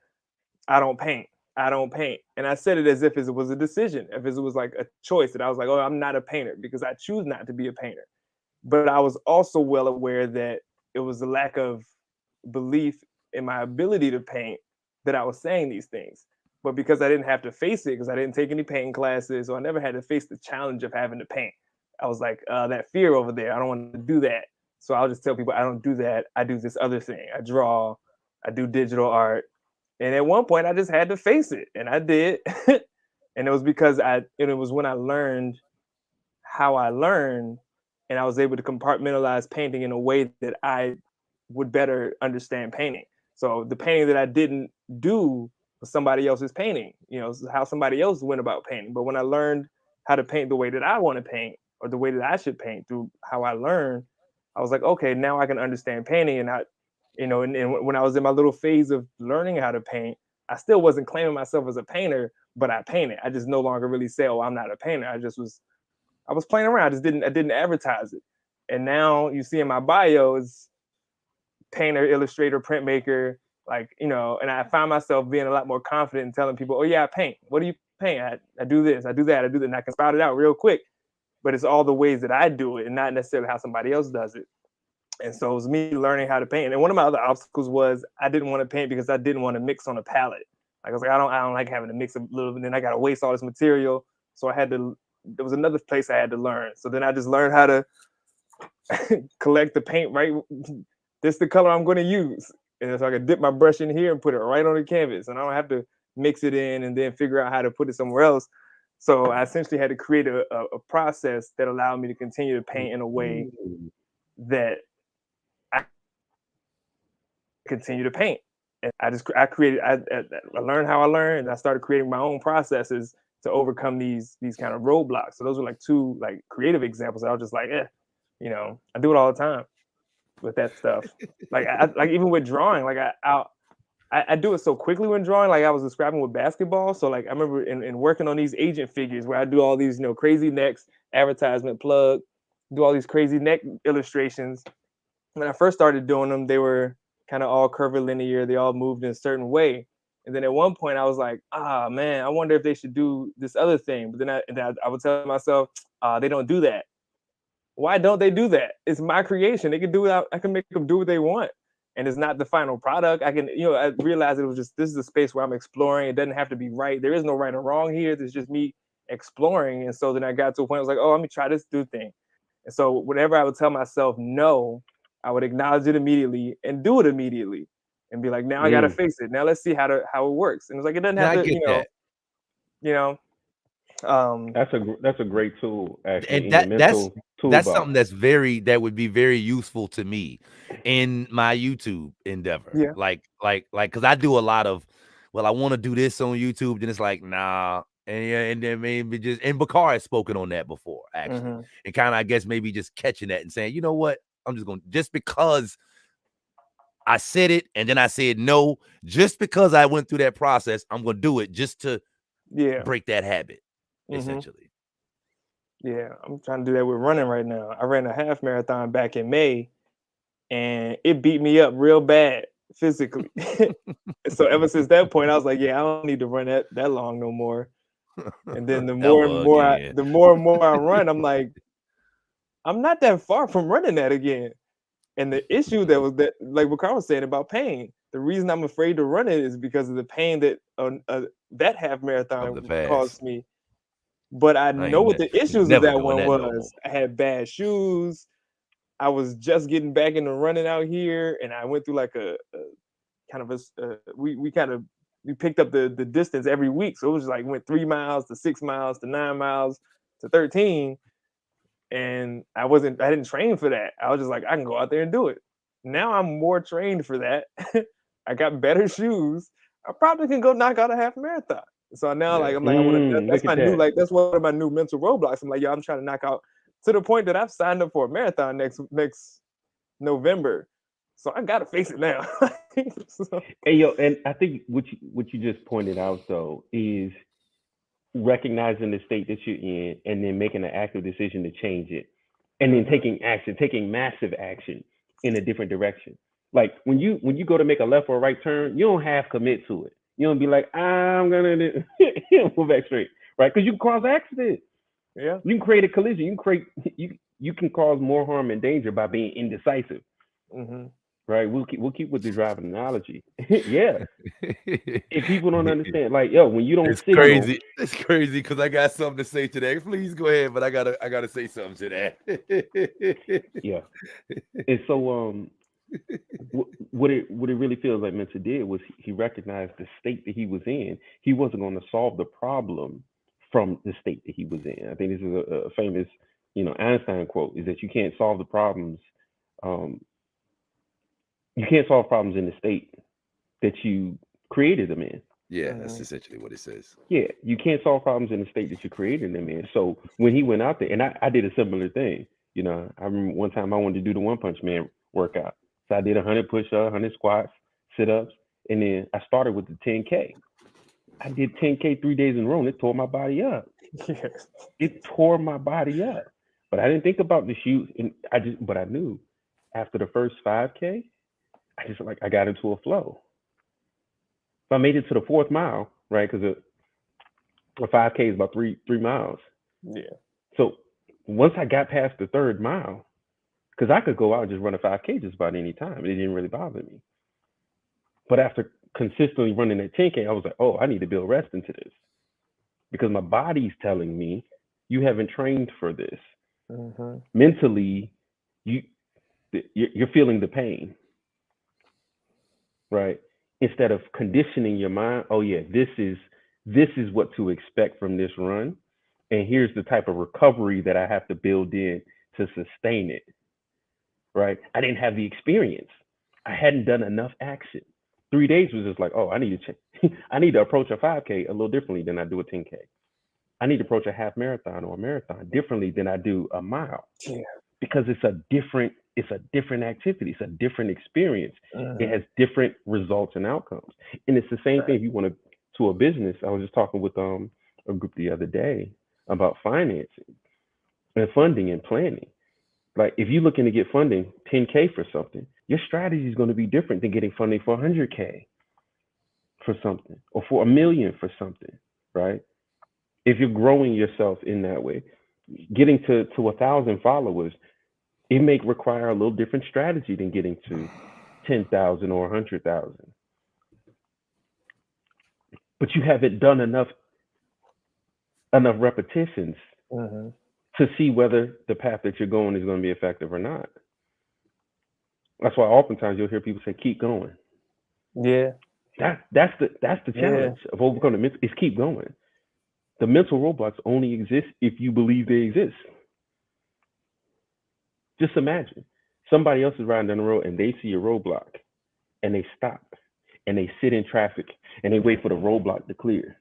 I don't paint. I don't paint. And I said it as if it was a decision, if it was like a choice that I was like, oh, I'm not a painter because I choose not to be a painter. But I was also well aware that it was a lack of belief in my ability to paint that I was saying these things. But because I didn't have to face it, because I didn't take any painting classes, so I never had to face the challenge of having to paint. I was like, that fear over there, I don't want to do that. So I'll just tell people I don't do that. I do this other thing. I draw, I do digital art. And at one point I just had to face it. And I did. And it was because and it was when I learned how I learned, and I was able to compartmentalize painting in a way that I would better understand painting. So the painting that I didn't do was somebody else's painting, how somebody else went about painting. But when I learned how to paint the way that I want to paint, or the way that I should paint through how I learned, I was like, okay, now I can understand painting. And and when I was in my little phase of learning how to paint, I still wasn't claiming myself as a painter, but I painted. I just no longer really say, oh, I'm not a painter. I was playing around. I didn't advertise it. And now you see in my bio is painter, illustrator, printmaker, and I find myself being a lot more confident in telling people, oh yeah, I paint. What do you paint? I do this, I do that, I do that. And I can spout it out real quick, but it's all the ways that I do it and not necessarily how somebody else does it. And so it was me learning how to paint. And one of my other obstacles was I didn't want to paint because I didn't want to mix on a palette. Like I was like, I don't like having to mix a little bit, and then I got to waste all this material. So there was another place I had to learn. So then I just learned how to collect the paint, right? This is the color I'm going to use. And so I can dip my brush in here and put it right on the canvas. And I don't have to mix it in and then figure out how to put it somewhere else. So I essentially had to create a process that allowed me to continue to paint in a way that I continue to paint. And I learned how I learned, and I started creating my own processes to overcome these kind of roadblocks. So those were like two like creative examples. I was just like, I do it all the time with that stuff. Like even with drawing, like I do it so quickly when drawing. Like I was describing with basketball. So like I remember in working on these agent figures where I do all these crazy necks, advertisement plug, do all these crazy neck illustrations. When I first started doing them, they were kind of all curvilinear. They all moved in a certain way. And then at one point I was like, man, I wonder if they should do this other thing. But then I would tell myself, they don't do that. Why don't they do that? It's my creation. They can do it. I can make them do what they want. And it's not the final product. I can, I realized it was just, this is a space where I'm exploring. It doesn't have to be right. There is no right or wrong here. There's just me exploring. And so then I got to a point, I was like, oh, let me try this new thing. And so whenever I would tell myself no, I would acknowledge it immediately and do it immediately and be like, now I got to face it. Now let's see how it works. And it's like, it doesn't have to, that's a great tool, actually. And that's something that would be very useful to me in my YouTube endeavor. Yeah. Like, because I do a lot of, well, I want to do this on YouTube, then it's like, nah. And then maybe and Bakar has spoken on that before, actually. And kind of, I guess, maybe just catching that and saying, you know what? I'm just because I said it and then I said no, just because I went through that process, I'm going to do it just to break that habit, essentially. Yeah, I'm trying to do that with running right now. I ran a half marathon back in May, and it beat me up real bad physically. So ever since that point, I was like, yeah, I don't need to run that long no more. And then the more and more I run, I'm like, I'm not that far from running that again. And the issue that like what Carl was saying about pain, the reason I'm afraid to run it is because of the pain that that half marathon caused me. But I know what the issues of that one was. I had bad shoes. I was just getting back into running out here, and I went through like a kind of we picked up the distance every week. So it was like went 3 miles to 6 miles to 9 miles to 13. And I didn't train for that. I was just like, I can go out there and do it. Now I'm more trained for that. I got better shoes. I probably can go knock out a half marathon. So now, like, I'm like, I want to. That's my new, like, that's one of my new mental roadblocks. I'm like, I'm trying to knock out to the point that I've signed up for a marathon next November. So I gotta face it now. And I think what you just pointed out though is recognizing the state that you're in, and then making an active decision to change it, and then taking massive action in a different direction. Like when you go to make a left or right turn, you don't half commit to it. You don't be like, I'm gonna move back straight, right? Because you can cause accidents. Yeah. You can create a collision. You can cause more harm and danger by being indecisive, Mm-hmm. right? We'll keep with the driving analogy. Yeah. If people don't understand, like, yo, when you don't It's signal, crazy. It's crazy because I got something to say to that. Please go ahead, but I gotta say something to that. yeah. And so what it really feels like Mensa did was he recognized the state that he was in. He wasn't going to solve the problem from the state that he was in. I think this is a famous, Einstein quote: is that um, you can't solve problems in the state that you created them in. Yeah, that's Mm-hmm. essentially what it says. Yeah, you can't solve problems in the state that you created them in. So when he went out there, and I did a similar thing. I remember one time I wanted to do the One Punch Man workout. So I did 100 push-ups, 100 squats, sit-ups, and then I started with the 10K. I did 10K 3 days in a row, and it tore my body up. Yes. It tore my body up. But I didn't think about the shoot, and but I knew after the first 5K, I got into a flow. So I made it to the fourth mile, right? Because a 5K is about three miles. Yeah. So once I got past the third mile, because I could go out and just run a 5K just about any time. It didn't really bother me. But after consistently running that 10K, I was like, oh, I need to build rest into this because my body's telling me you haven't trained for this. Mm-hmm. Mentally, you're feeling the pain, right? Instead of conditioning your mind, oh yeah, this is what to expect from this run, and here's the type of recovery that I have to build in to sustain it. Right? I didn't have the experience. I hadn't done enough action. 3 days was just like, oh, I need to check. I need to approach a 5K a little differently than I do a 10K. I need to approach a half marathon or a marathon differently than I do a mile Yeah. because it's a different activity. It's a different experience. It Mm-hmm. has different results and outcomes. And it's the same thing if you want to a business. I was just talking with a group the other day about financing and funding and planning. Like if you're looking to get funding 10K for something, your strategy is going to be different than getting funding for 100K for something or for 1 million for something, right? If you're growing yourself in that way, getting to 1,000 followers, it may require a little different strategy than getting to 10,000 or 100,000. But you haven't done enough repetitions Mm-hmm. to see whether the path that you're going is going to be effective or not. That's why oftentimes you'll hear people say, "Keep going." Yeah. That's the Yeah. challenge of overcoming the mental is keep going. The mental roadblocks only exist if you believe they exist. Just imagine somebody else is riding down the road and they see a roadblock and they stop and they sit in traffic and they wait for the roadblock to clear.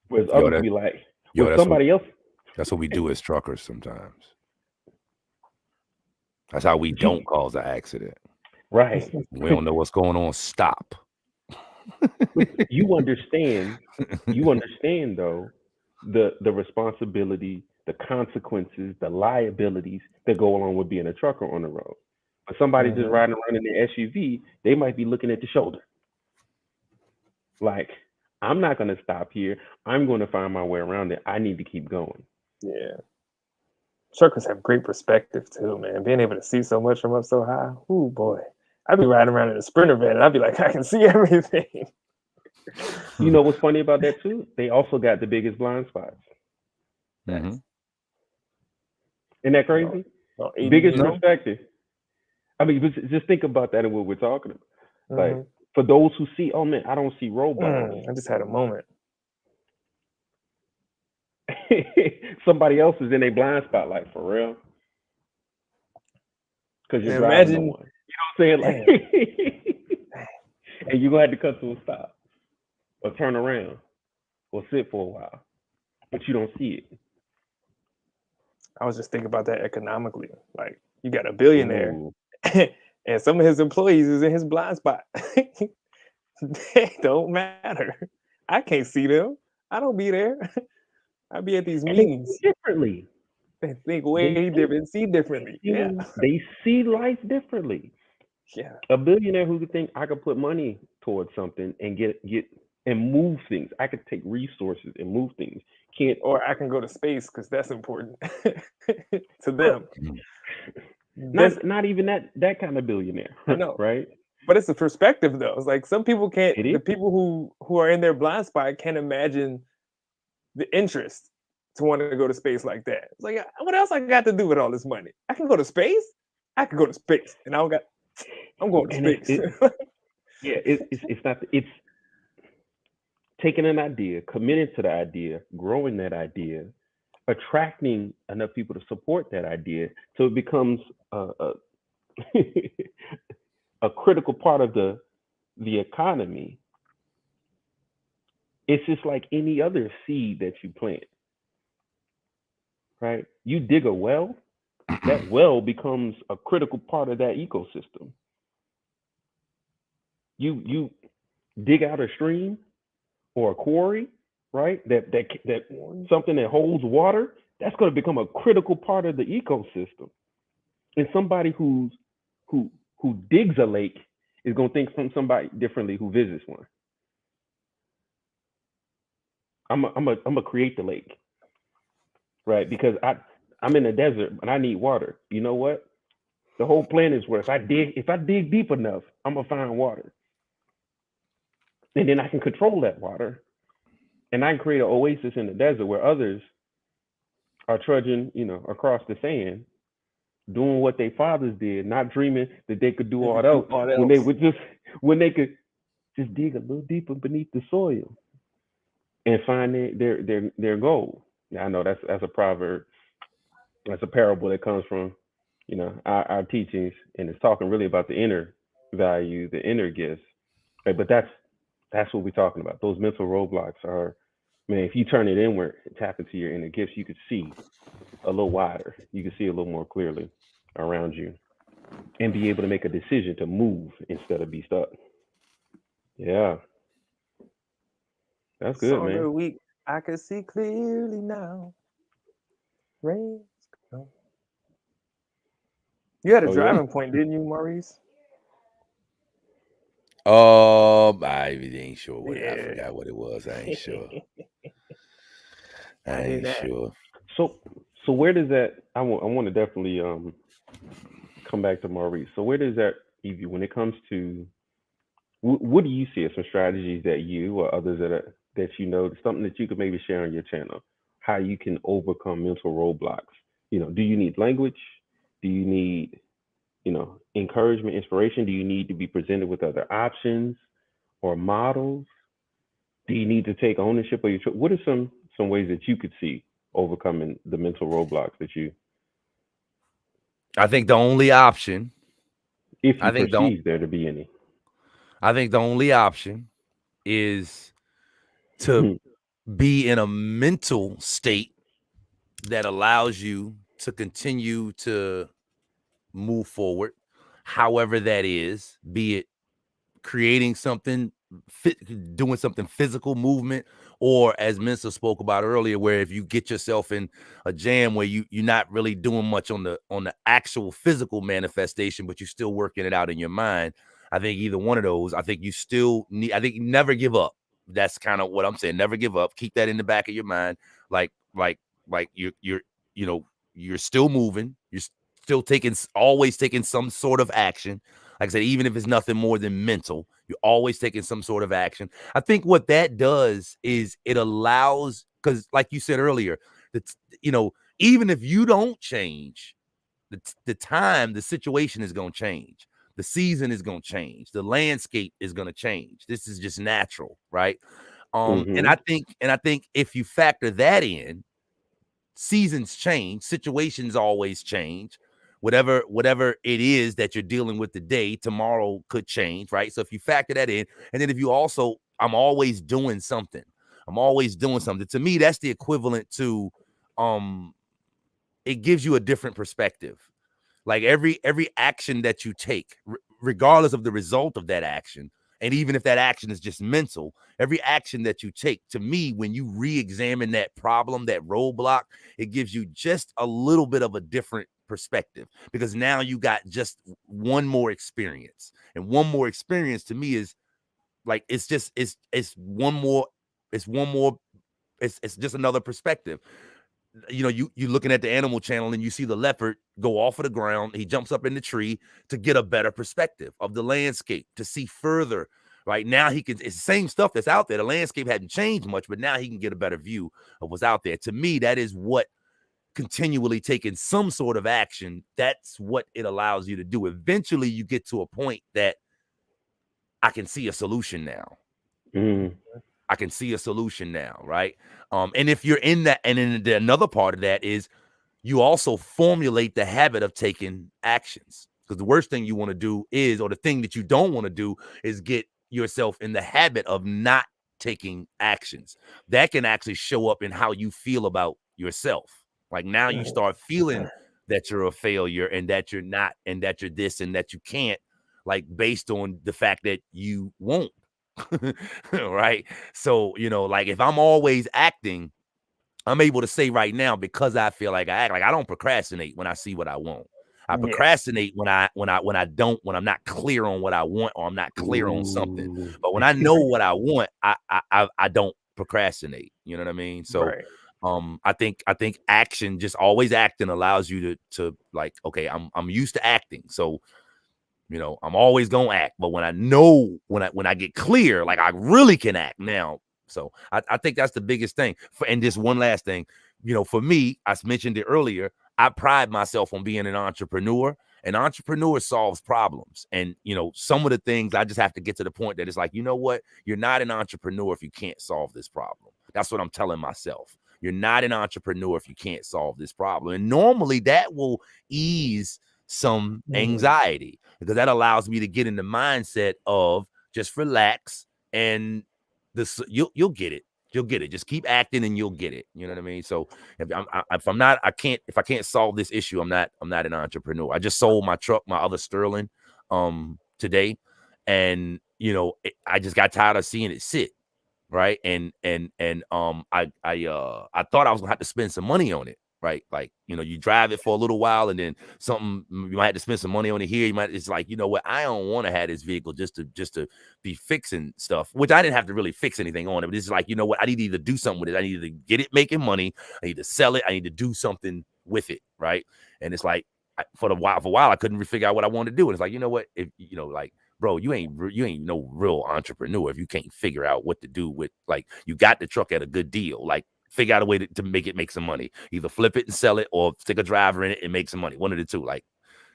Whereas Yo, others be like, yo, when somebody else, that's what we do as truckers sometimes. That's how we but you, don't cause an accident. right? We don't know what's going on. Stop. But you understand though the responsibility, the consequences, the liabilities that go along with being a trucker on the road. But somebody just Mm-hmm. riding around in their SUV, they might be looking at the shoulder. Like, I'm not gonna stop here. I'm gonna find my way around it. I need to keep going. Yeah. Truckers have great perspective too, man. Being able to see so much from up so high. Ooh, boy. I'd be riding around in a Sprinter van and I'd be like, I can see everything. You know what's funny about that too? They also got the biggest blind spots. Mm-hmm. Isn't that crazy? Oh, 80, Biggest you know? perspective. I mean, just think about that and what we're talking about. Mm-hmm. Like, for those who see, oh man, I don't see roadblocks. I just had a moment. Somebody else is in a blind spot, like for real, because you're And driving the imagine, one. You know what I'm saying? Like, and you're gonna have to cut to a stop, or turn around, or sit for a while, but you don't see it. I was just thinking about that economically. Like, you got a billionaire Ooh. and some of his employees is in his blind spot. They don't matter. I can't see them. I don't be there. I be at these And they meetings. see differently. They think way different, see differently. Yeah. They see life differently. Yeah. A billionaire who could think I could put money towards something and get and move things. I could take resources and move things. Can't Or I can go to space because that's important to well them. Mm. This not even that kind of billionaire, I know, right? but it's a perspective though. It's like some people can't. It The is. people who are in their blind spot can't imagine the interest to want to go to space like that. It's like, what else I got to do with all this money? I can go to space. I can go to space, and I'm going to And it's space. it yeah, it's not it's taking an idea, committing to the idea, growing that idea, attracting enough people to support that idea, so it becomes a a critical part of the economy. It's just like any other seed that you plant, right? You dig a well, that well becomes a critical part of that ecosystem. You dig out a stream or a quarry, right? That something that holds water, that's going to become a critical part of the ecosystem. And somebody who who digs a lake is going to think from somebody differently who visits one. I'm a create the lake, right? Because I'm in a desert and I need water. You know what? The whole plan is where if I dig deep enough, I'm gonna find water, and then I can control that water, and I can create an oasis in the desert where others are trudging, across the sand, doing what their fathers did, not dreaming that they could do They all could do else all when they else. would just when they could just dig a little deeper beneath the soil and find their goal. Yeah, I know that's a proverb. That's a parable that comes from, our teachings, and it's talking really about the inner value, the inner gifts. Right? But that's what we're talking about. Those mental roadblocks are, man, if you turn it inward and tap into your inner gifts, you could see a little wider. You can see a little more clearly around you and be able to make a decision to move instead of be stuck. Yeah, that's good, Song of man. the week. I can see clearly now. Rain. You had a Oh yeah. driving point, didn't you, Maurice? I ain't sure what I Yeah. forgot what it was. I ain't sure. I I knew ain't that. sure. So where does that? I want to definitely come back to Maurice. So where does that leave you when it comes to what do you see as some strategies that you or others that something that you could maybe share on your channel, how you can overcome mental roadblocks? Do you need language? Do you need encouragement, inspiration? Do you need to be presented with other options or models? Do you need to take ownership of your what are some ways that you could see overcoming the mental roadblocks that you, I think the only option. if you I think the perceive there to be any? I think the only option is to be in a mental state that allows you to continue to move forward, however that is, be it creating something, doing something physical movement, or as Mensa spoke about earlier, where if you get yourself in a jam where you're not really doing much on the actual physical manifestation, but you're still working it out in your mind. I think either one of those, I think you still need, I think never give up. That's kind of what I'm saying. Never give up. Keep that in the back of your mind. Like, like, like you know, you're still moving. You're still always taking some sort of action. Like I said, even if it's nothing more than mental, you're always taking some sort of action. I think what that does is it allows, because like you said earlier, that even if you don't change, the situation is going to change. The season is going to change. The landscape is going to change. This is just natural, right? And Mm-hmm. I think if you factor that in, seasons change, situations always change. Whatever it is that you're dealing with today, tomorrow could change, right? So if you factor that in, and then if you also, I'm always doing something. I'm always doing something. To me, that's the equivalent to, it gives you a different perspective. Like every action that you take, regardless of the result of that action, and even if that action is just mental, every action that you take, to me, when you re-examine that problem, that roadblock, it gives you just a little bit of a different perspective, because now you got just one more experience. And one more experience to me is like it's one more, it's one more, it's just another perspective. You know, you looking at the Animal Channel and you see the leopard go off of the ground. He jumps up in the tree to get a better perspective of the landscape, to see further. Right now, it's the same stuff that's out there. The landscape hadn't changed much, but now he can get a better view of what's out there. To me, that is what continually taking some sort of action, that's what it allows you to do. Eventually, you get to a point that I can see a solution now. I can see a solution now, right? And if you're in that, and then another part of that is you also formulate the habit of taking actions. Because the worst thing you want to do is, or the thing that you don't want to do is get yourself in the habit of not taking actions. That can actually show up in how you feel about yourself. Like now you start feeling that you're a failure and that you're not, and that you're this and that you can't, like based on the fact that you won't. Right? So, you know, like if I'm always acting, I'm able to say right now, because I feel like I act, like I don't procrastinate when I see what I want. I procrastinate when I'm not clear on what I want, or I'm not clear on something. But when I know what I want, I don't procrastinate. You know what I mean? So I think action, just always acting, allows you to like, okay, I'm used to acting. So, you know, I'm always gonna act. But when I know, when I get clear, like I really can act now. So I think that's the biggest thing. And just one last thing, you know, for me, I mentioned it earlier, I pride myself on being an entrepreneur. An entrepreneur solves problems. And, you know, some of the things I just have to get to the point that it's like, you know what? You're not an entrepreneur if you can't solve this problem. That's what I'm telling myself. You're not an entrepreneur if you can't solve this problem. And normally that will ease some anxiety, because that allows me to get in the mindset of just relax, and this you'll get it. You'll get it. Just keep acting and you'll get it. You know what I mean? So if I can't solve this issue, I'm not an entrepreneur. I just sold my truck, my other Sterling, today, and you know, I just got tired of seeing it sit. Right. And I thought I was gonna have to spend some money on it. Right. Like, you know, you drive it for a little while and then you might have to spend some money on it here. It's like, you know what? I don't want to have this vehicle just to be fixing stuff, which I didn't have to really fix anything on it. But it's like, you know what? I need to either do something with it. I need to get it making money. I need to sell it. I need to do something with it. Right. And it's like, for a while, I couldn't figure out what I wanted to do. And it's like, you know what? If, you know, like, bro, you ain't no real entrepreneur if you can't figure out what to do with, like, you got the truck at a good deal. Like, figure out a way to make some money. Either flip it and sell it, or stick a driver in it and make some money. One of the two. Like,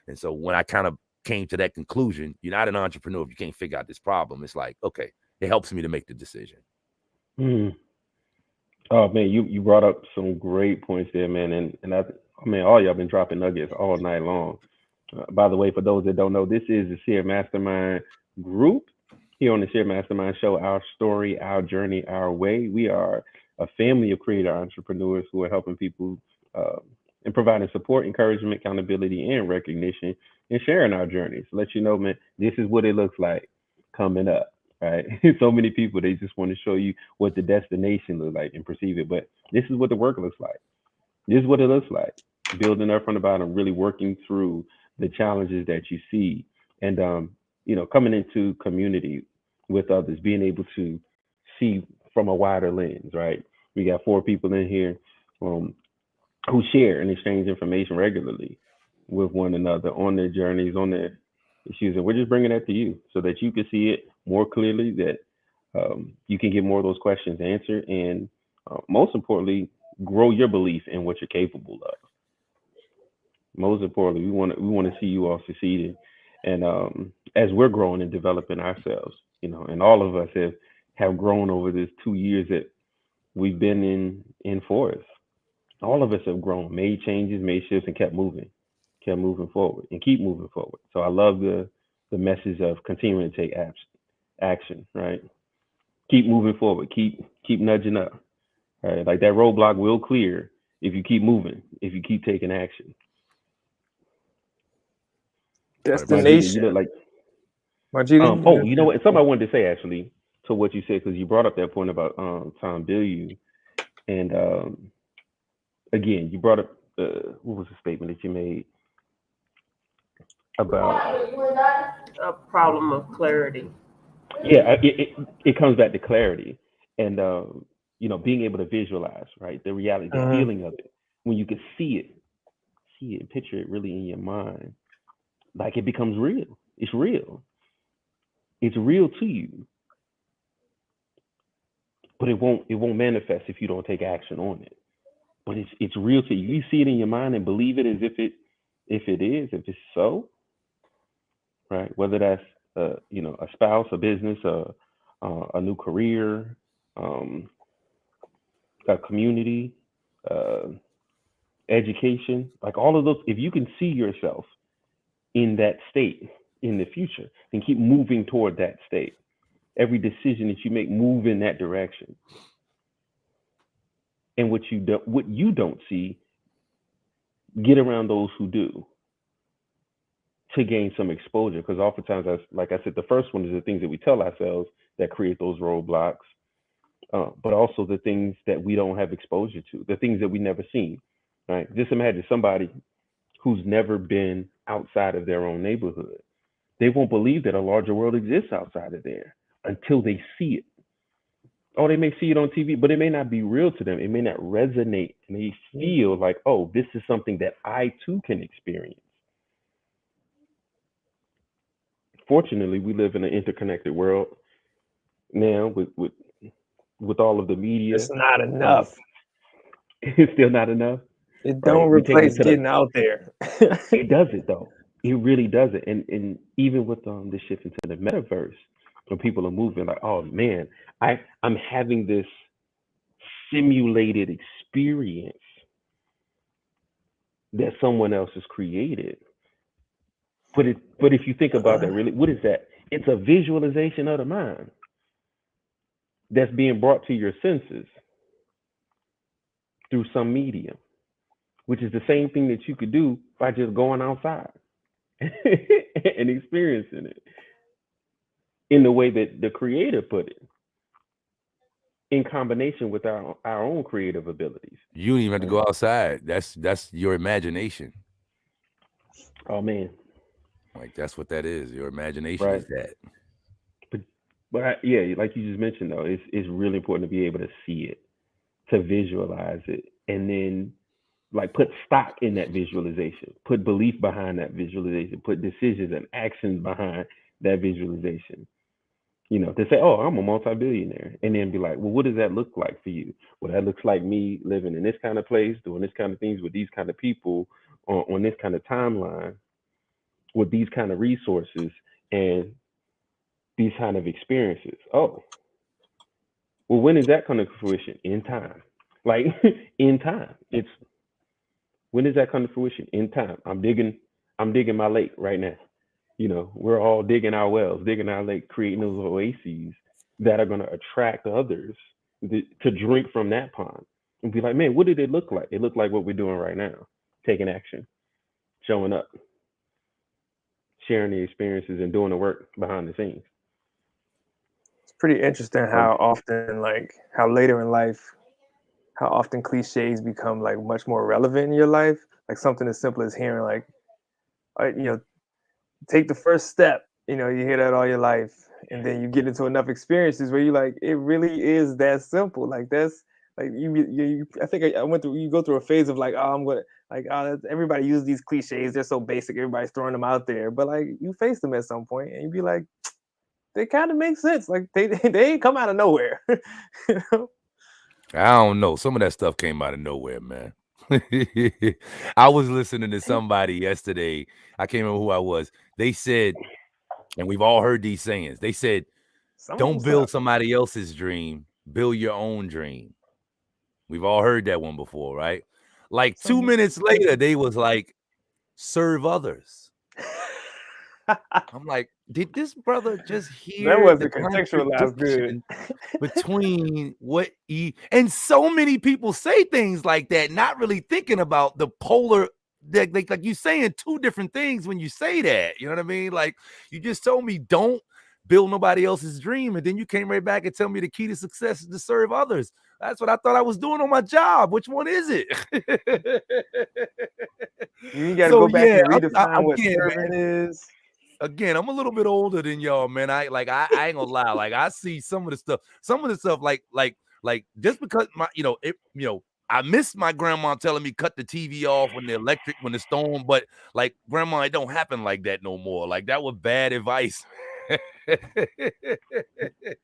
and so when I kind of came to that conclusion, you're not an entrepreneur if you can't figure out this problem. It's like, okay, it helps me to make the decision. Oh man, you brought up some great points there, man, and I mean, all y'all been dropping nuggets all night long. By the way, for those that don't know, this is the Share Mastermind group here on the Share Mastermind Show. Our story, our journey, our way. We are a family of creator entrepreneurs who are helping people and providing support, encouragement, accountability, and recognition, and sharing our journeys. So let you know, man, this is what it looks like coming up. Right? So many people, they just want to show you what the destination looks like and perceive it, but this is what the work looks like. This is what it looks like. Building up from the bottom, really working through the challenges that you see, and you know, coming into community with others, being able to see from a wider lens. Right? We got 4 people in here who share and exchange information regularly with one another on their journeys, on their issues, and we're just bringing that to you so that you can see it more clearly, that you can get more of those questions answered, and most importantly, grow your belief in what you're capable of. Most importantly, we want to see you all succeeding, and as we're growing and developing ourselves, you know, and all of us have grown over this 2 years that we've been in forest. All of us have grown, made changes, made shifts, and kept moving forward, and keep moving forward. So I love the message of continuing to take action, right? Keep moving forward, keep nudging up, right? Like that roadblock will clear if you keep moving, if you keep taking action. Destination. You look like Margini. oh, you know what? Something I wanted to say actually to what you said, because you brought up that point about Tom Bilyeu, and again, you brought up what was the statement that you made about a problem of clarity. Yeah, it comes back to clarity and being able to visualize, right? The reality, the Mhm. feeling of it. When you can see it, picture it really in your mind, like it becomes real. It's real. It's real to you, but it won't manifest if you don't take action on it. But it's real to you. You see it in your mind and believe it as if it's so, right? Whether that's a spouse, a business, a new career, um, a community, uh, education, like all of those. If you can see yourself in that state in the future, then keep moving toward that state. Every decision that you make, move in that direction. And what you don't see, get around those who do to gain some exposure. Because oftentimes, like I said, the first one is the things that we tell ourselves that create those roadblocks, but also the things that we don't have exposure to, the things that we never seen. Right? Just imagine somebody who's never been outside of their own neighborhood. They won't believe that a larger world exists outside of there until they see it. Oh, they may see it on TV, but it may not be real to them. It may not resonate, and they feel like, oh, this is something that I too can experience. Fortunately, we live in an interconnected world now with all of the It's media. not Uh, enough. it's still not enough, It don't right? We take it replace to the. getting out there. It does it though. It really does it, and even with the shift into the metaverse, when people are moving, like, oh man, I'm having this simulated experience that someone else has created. But if you think about that, really, what is that? It's a visualization of the mind that's being brought to your senses through some medium, which is the same thing that you could do by just going outside and experiencing it in the way that the creator put it, in combination with our own creative abilities. You don't even have to Right? go outside. That's your imagination. Oh man, Like that's what that is. Your imagination right? is that. But yeah, like you just mentioned though, it's really important to be able to see it, to visualize it, and then like put stock in that visualization, put belief behind that visualization, put decisions and actions behind that visualization. To say, oh, I'm a multi-billionaire, and then be like, well, what does that look like for you? Well, that looks like me living in this kind of place, doing this kind of things with these kind of people on this kind of timeline, with these kind of resources and these kind of experiences. Oh, well, when is that coming to fruition? In time. Like in time. It's when does that come to fruition? In time. I'm digging my lake right now. We're all digging our wells, digging our lake, creating those oases that are going to attract others to drink from that pond and be like, man, what did it look like? It looked like what we're doing right now, taking action, showing up, sharing the experiences, and doing the work behind the scenes. It's pretty interesting Um, how often, like, how later in life, how often cliches become like much more relevant in your life. Like something as simple as hearing, like, take the first step. You hear that all your life, and then you get into enough experiences where you like, it really is that simple. Like that's like I think I went through. You go through a phase of like, oh, I'm gonna like, oh, everybody uses these cliches. They're so basic. Everybody's throwing them out there, but like you face them at some point, and you be like, they kind of make sense. Like they ain't come out of nowhere. you know? I don't know. Some of that stuff came out of nowhere, man. I was listening to somebody yesterday. I can't remember who I was. They said, and we've all heard these sayings. They said, Some of them don't build suck. somebody else's dream, build your own dream. We've all heard that one before, right? Like 2 Some minutes later, they was like, serve others. I'm like, did this brother just that hear the wasn't contextualized good. contradiction between what he and so many people say things like that, not really thinking about the polar, like you saying two different things when you say that. You know what I mean? Like you just told me don't build nobody else's dream, and then you came right back and tell me the key to success is to serve others. That's what I thought I was doing on my job. Which one is it? You got to So go back yeah, and redefine I'm what again, man. serving is. again, I'm a little bit older than y'all, man. I ain't gonna lie. Like I see some of the stuff like just because I miss my grandma telling me cut the TV off when the storm, but like grandma, it don't happen like that no more. Like that was bad advice.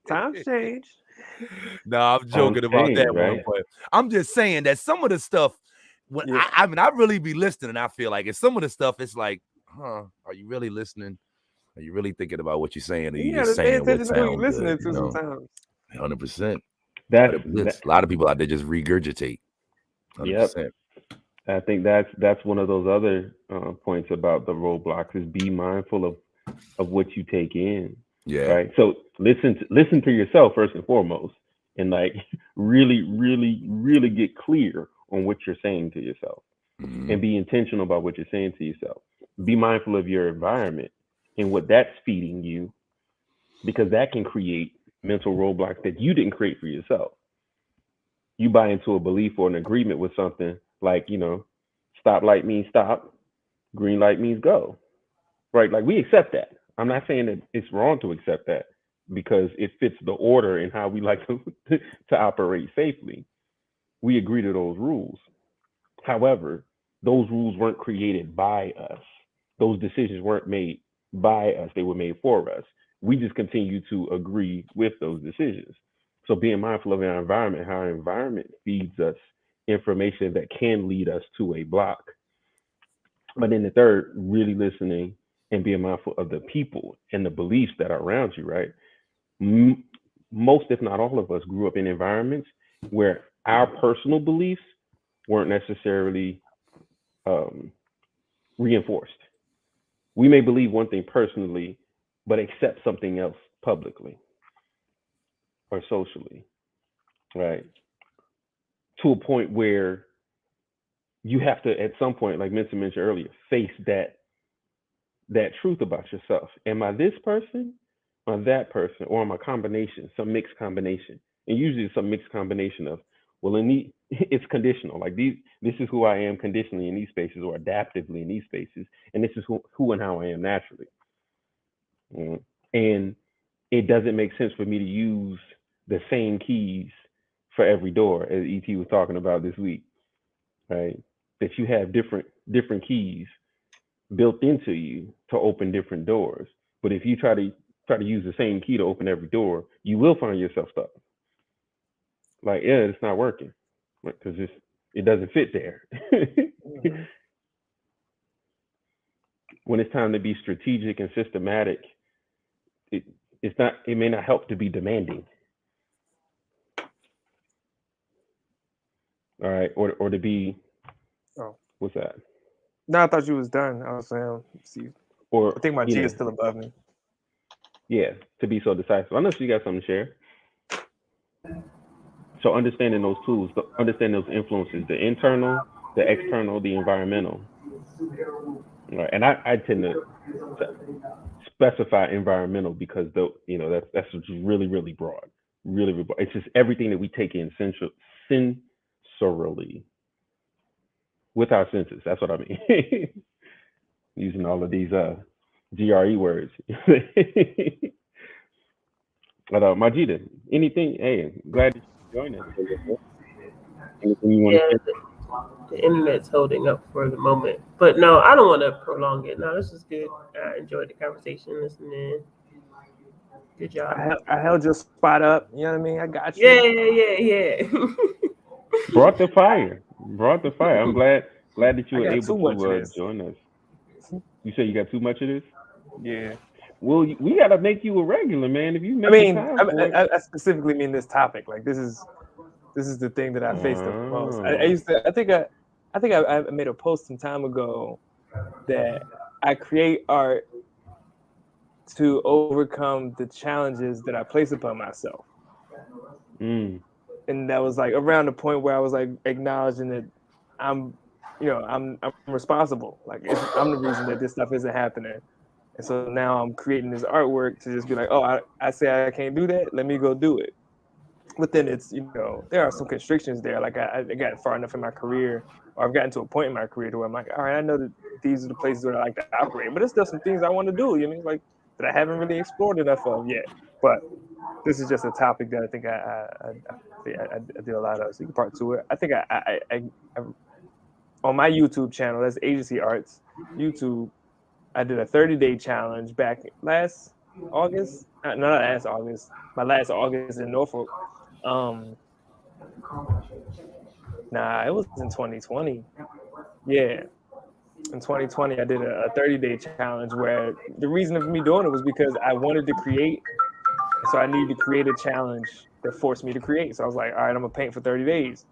Times change. No, I'm joking about that one, but I'm just saying that some of the stuff when I mean I really be listening. I feel like it's some of the stuff it's like, are you really listening? Are you really thinking about what you're saying? Or you just pay saying what attention to who you're sounds listening good? to sometimes. 100%. That's A lot of people out there just regurgitate. 100%. Yep. I think that's one of those other points about the roadblocks is be mindful of what you take in. Yeah. Right. So listen to yourself first and foremost, and like really, really, really get clear on what you're saying to yourself, and be intentional about what you're saying to yourself. Be mindful of your environment and what that's feeding you, because that can create mental roadblocks that you didn't create for yourself. You buy into a belief or an agreement with something like, stop light means stop, green light means go, right? Like we accept that. I'm not saying that it's wrong to accept that because it fits the order and how we like to operate safely. We agree to those rules. However, those rules weren't created by us. Those decisions weren't made by us. They were made for us. We just continue to agree with those decisions. So being mindful of our environment, how our environment feeds us information that can lead us to a block. But then the third, really listening and being mindful of the people and the beliefs that are around you, right? Most, if not all of us, grew up in environments where our personal beliefs weren't necessarily reinforced. We may believe one thing personally, but accept something else publicly or socially, right? To a point where you have to, at some point, like Minson mentioned earlier, face that truth about yourself. Am I this person, or that person, or am I a combination, some mixed combination? And usually it's some mixed combination of, well, it's conditional. Like this is who I am conditionally in these spaces, or adaptively in these spaces, and this is who and how I am naturally. And it doesn't make sense for me to use the same keys for every door, as ET was talking about this week, right? That you have different keys built into you to open different doors. But if you try to use the same key to open every door, you will find yourself stuck. Like, yeah, it's not working because it doesn't fit there. When it's time to be strategic and systematic, it may not help to be demanding. All right, or to be. Oh, what's that? No, I thought you was done. I was saying, see, I think my G is still above me. Yeah, to be so decisive. I know you got something to share. So understanding those tools, understanding those influences, the internal, the external, the environmental. Right. And I tend to specify environmental because that's really, really broad. Really, really broad. It's just everything that we take in sensorily with our senses. That's what I mean. Using all of these GRE words. But Majida, anything? Hey, glad that you joined us. Anything you want to share? The internet's holding up for the moment, but no, I don't want to prolong it. No, this is good. I enjoyed the conversation, listening. Good job. I held your spot up. You know what I mean? I got you. Yeah. Brought the fire. I'm glad that you were able to join us. You say you got too much of this? Yeah. Well, we gotta make you a regular, man. If you make time for it. I specifically mean this topic. Like this is the thing that I face the most. I think I made a post some time ago that I create art to overcome the challenges that I place upon myself. And that was like around the point where I was like acknowledging that I'm responsible. Like I'm the reason that this stuff isn't happening. And so now I'm creating this artwork to just be like, oh, I say I can't do that. Let me go do it. But then it's, there are some constrictions there. Like I got far enough in my career, or I've gotten to a point in my career to where I'm like, all right, I know that these are the places where I like to operate, but there's still some things I want to do. Like that I haven't really explored enough of yet. But this is just a topic that I think I did a lot of. So you can part to it. I think I on my YouTube channel, that's Agency Arts YouTube. I did a 30-day challenge back last August. Not last August. My last August in Norfolk. Um, Nah, it was in 2020. Yeah, in 2020, I did a 30-day challenge where the reason of me doing it was because I wanted to create, and so I needed to create a challenge that forced me to create. So I was like, all right, I'm gonna paint for 30 days,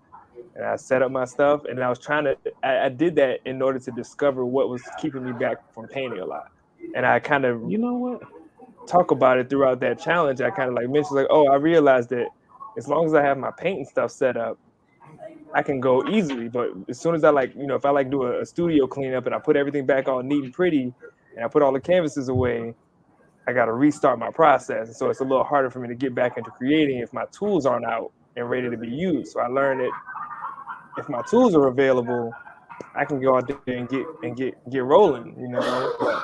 and I set up my stuff, and I was trying to. I did that in order to discover what was keeping me back from painting a lot, and I kind of You know what? talk about it throughout that challenge. I kind of like mentioned like, oh, I realized that as long as I have my painting stuff set up, I can go easily. But as soon as I if I do a studio cleanup and I put everything back all neat and pretty and I put all the canvases away, I got to restart my process. And so it's a little harder for me to get back into creating if my tools aren't out and ready to be used. So I learned that if my tools are available, I can go out there and get rolling. But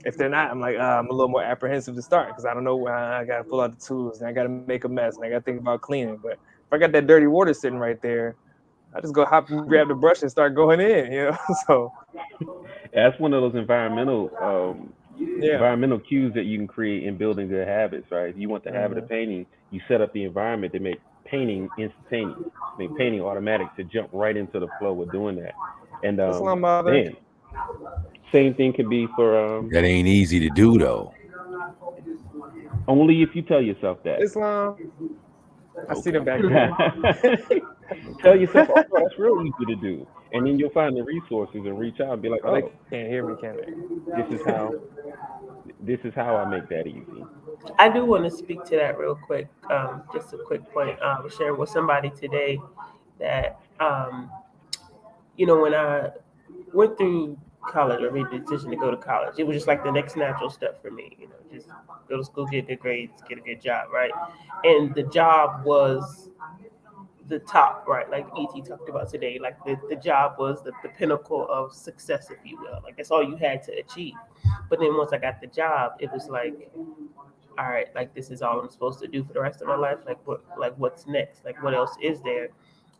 if they're not, I'm like, I'm a little more apprehensive to start because I don't know where I got to pull out the tools and I got to make a mess and I got to think about cleaning. But if I got that dirty water sitting right there, I just go hop and grab the brush and start going in. So That's one of those yeah. environmental cues that you can create in building good habits, right? If you want the habit of Mm-hmm. painting, you set up the environment to make painting instantaneous, make painting automatic to jump right into the flow of doing that. And Islam mother. man, same thing can be for That ain't easy to do though. only if you tell yourself that. Islam. I see them back Okay. there. Tell yourself, oh, that's real easy to do, and then you'll find the resources and reach out and be like, Oh, they oh, can't hear me, can they? this is how I make that easy. I do want to speak to that real quick. Just a quick point. Sharing with somebody today that when I went through college or made the decision to go to college, it was just like the next natural step for me. Just go to school, get good grades, get a good job, right? And the job was the top, right? Like ET talked about today, like the job was the pinnacle of success, if you will. Like that's all you had to achieve. But then once I got the job, it was like, all right, like this is all I'm supposed to do for the rest of my life. What's next? Like what else is there?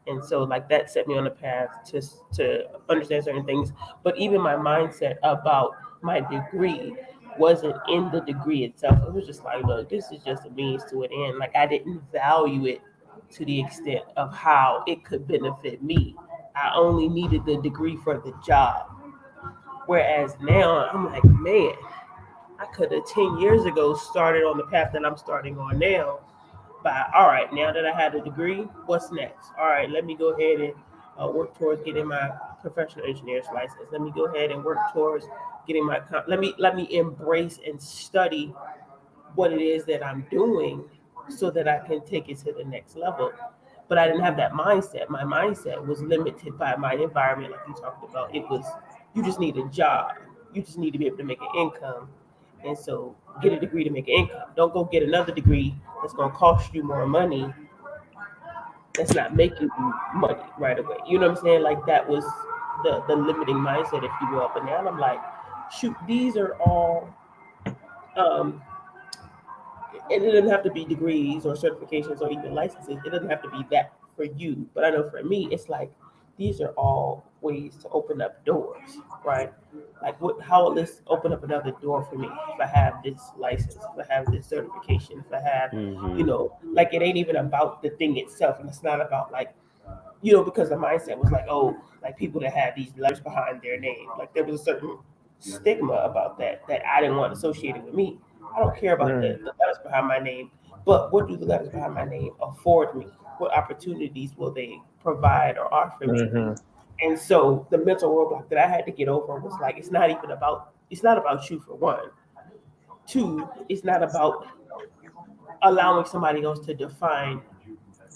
And so like that set me on a path to understand certain things. But even my mindset about my degree wasn't in the degree itself. It was just like, look, this is just a means to an end. Like I didn't value it to the extent of how it could benefit me. I only needed the degree for the job. Whereas now I'm like, man, I could have 10 years ago started on the path that I'm starting on now. But all right, now that I had a degree, what's next? All right, let me go ahead and work towards getting my professional engineer's license. Let me go ahead and work towards getting my. Let me embrace and study what it is that I'm doing, so that I can take it to the next level. But I didn't have that mindset. My mindset was limited by my environment, like you talked about. It was you just need a job. You just need to be able to make an income. And so get a degree to make an income. Don't go get another degree that's going to cost you more money, that's not making you money right away. You know what I'm saying? Like that was the limiting mindset, if you will. But now I'm like, shoot, these are all um, and it doesn't have to be degrees or certifications or even licenses. It doesn't have to be that for you. But I know for me, it's like these are all ways to open up doors, right? Like how will this open up another door for me if I have this license, if I have this certification, if I have, Mm-hmm. like it ain't even about the thing itself. And it's not about like, because the mindset was like, oh, like people that had these letters behind their name. Like there was a certain stigma about that I didn't want associated with me. I don't care about the letters behind my name, but what do the letters behind my name afford me? What opportunities will they provide or offer me? Mm-hmm. And so the mental roadblock that I had to get over was like, it's not about you for one. Two, it's not about allowing somebody else to define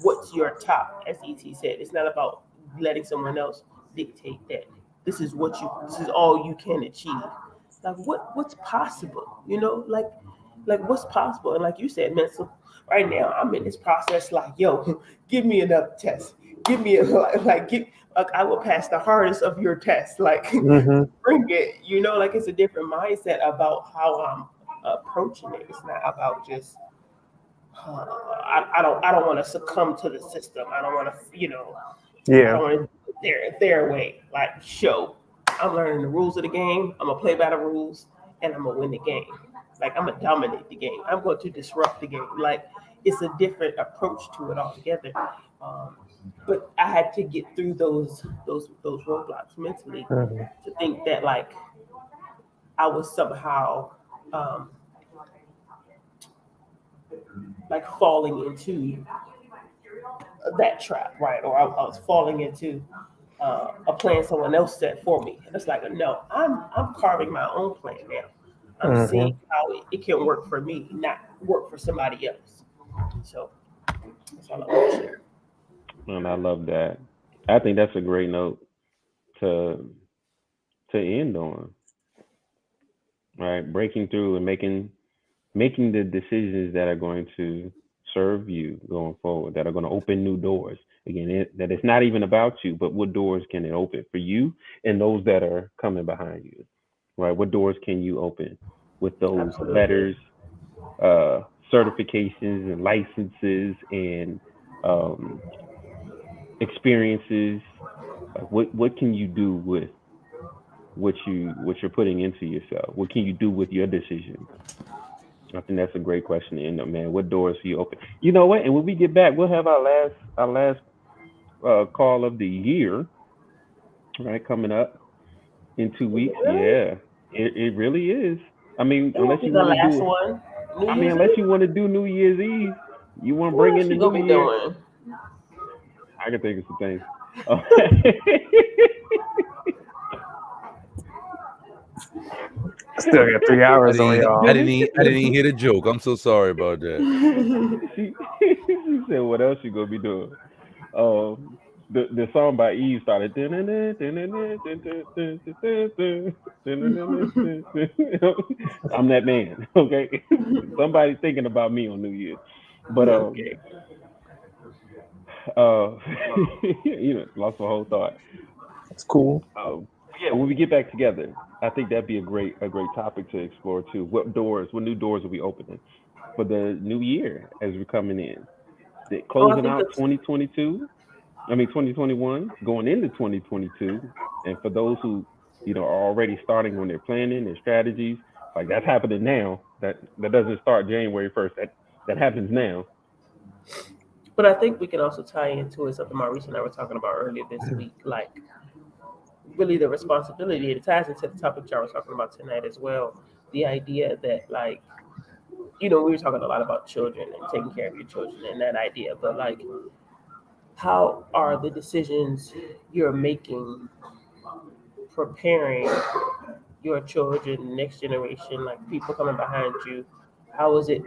what's your top, as ET said. It's not about letting someone else dictate that this is all you can achieve. Like what's possible, like like what's possible. And like you said, man, so right now I'm in this process like, yo, give me another test. Give me a like I will pass the hardest of your tests. Like Mm-hmm. bring it. You know, like it's a different mindset about how I'm approaching it. It's not about just I don't want to succumb to the system. I don't want to, I Yeah. don't want to do it their way. Like, show, I'm learning the rules of the game. I'm gonna play by the rules, and I'm gonna win the game. Like, I'm gonna dominate the game. I'm going to disrupt the game. Like, it's a different approach to it altogether. Um, but I had to get through those roadblocks mentally Mm-hmm. to think that like I was somehow um, like falling into that trap, right? Or I was falling into a plan someone else set for me. And it's like, no, I'm carving my own plan now. I'm seeing Mm-hmm. how it can work for me, not work for somebody else. So that's all I want to share. And I love that. I think that's a great note to end on, right? Breaking through and making the decisions that are going to serve you going forward, that are going to open new doors. Again, that it's not even about you, but what doors can it open for you and those that are coming behind you, right? What doors can you open with those Absolutely. letters, certifications, and licenses and um, experiences? Like what can you do with what you're putting into yourself? What can you do with your decisions? I think that's a great question to end up, man. What doors do you open? You know what? And when we get back, we'll have our last call of the year, right? Coming up in 2 weeks. Really? Yeah, it really is. I mean, It won't be the last one. New Year's Unless you Eve? want to do New Year's Eve, you want to bring What in else the you new gonna be year. doing? I can think of some things. I still got 3 hours on I y'all. didn't even, I didn't even hear the joke. I'm so sorry about that. She said, "What else you gonna be doing?" The song by Eve started. I'm that man. Okay, somebody thinking about me on New Year's, but Okay. uh, lost my whole thought. It's cool. Yeah, when we get back together, I think that'd be a great topic to explore too. What new doors are we opening for the new year as we're coming in? Oh, I Closing think out it's 2022. I mean 2021, going into 2022, and for those who are already starting on their planning, their strategies, like that's happening now. That doesn't start January 1st. That happens now. But I think we can also tie into it something Maurice and I were talking about earlier this week, like really the responsibility. It ties into the topic y'all was talking about tonight as well. The idea that like, we were talking a lot about children and taking care of your children and that idea, but like how are the decisions you're making preparing your children, next generation, like people coming behind you? How is it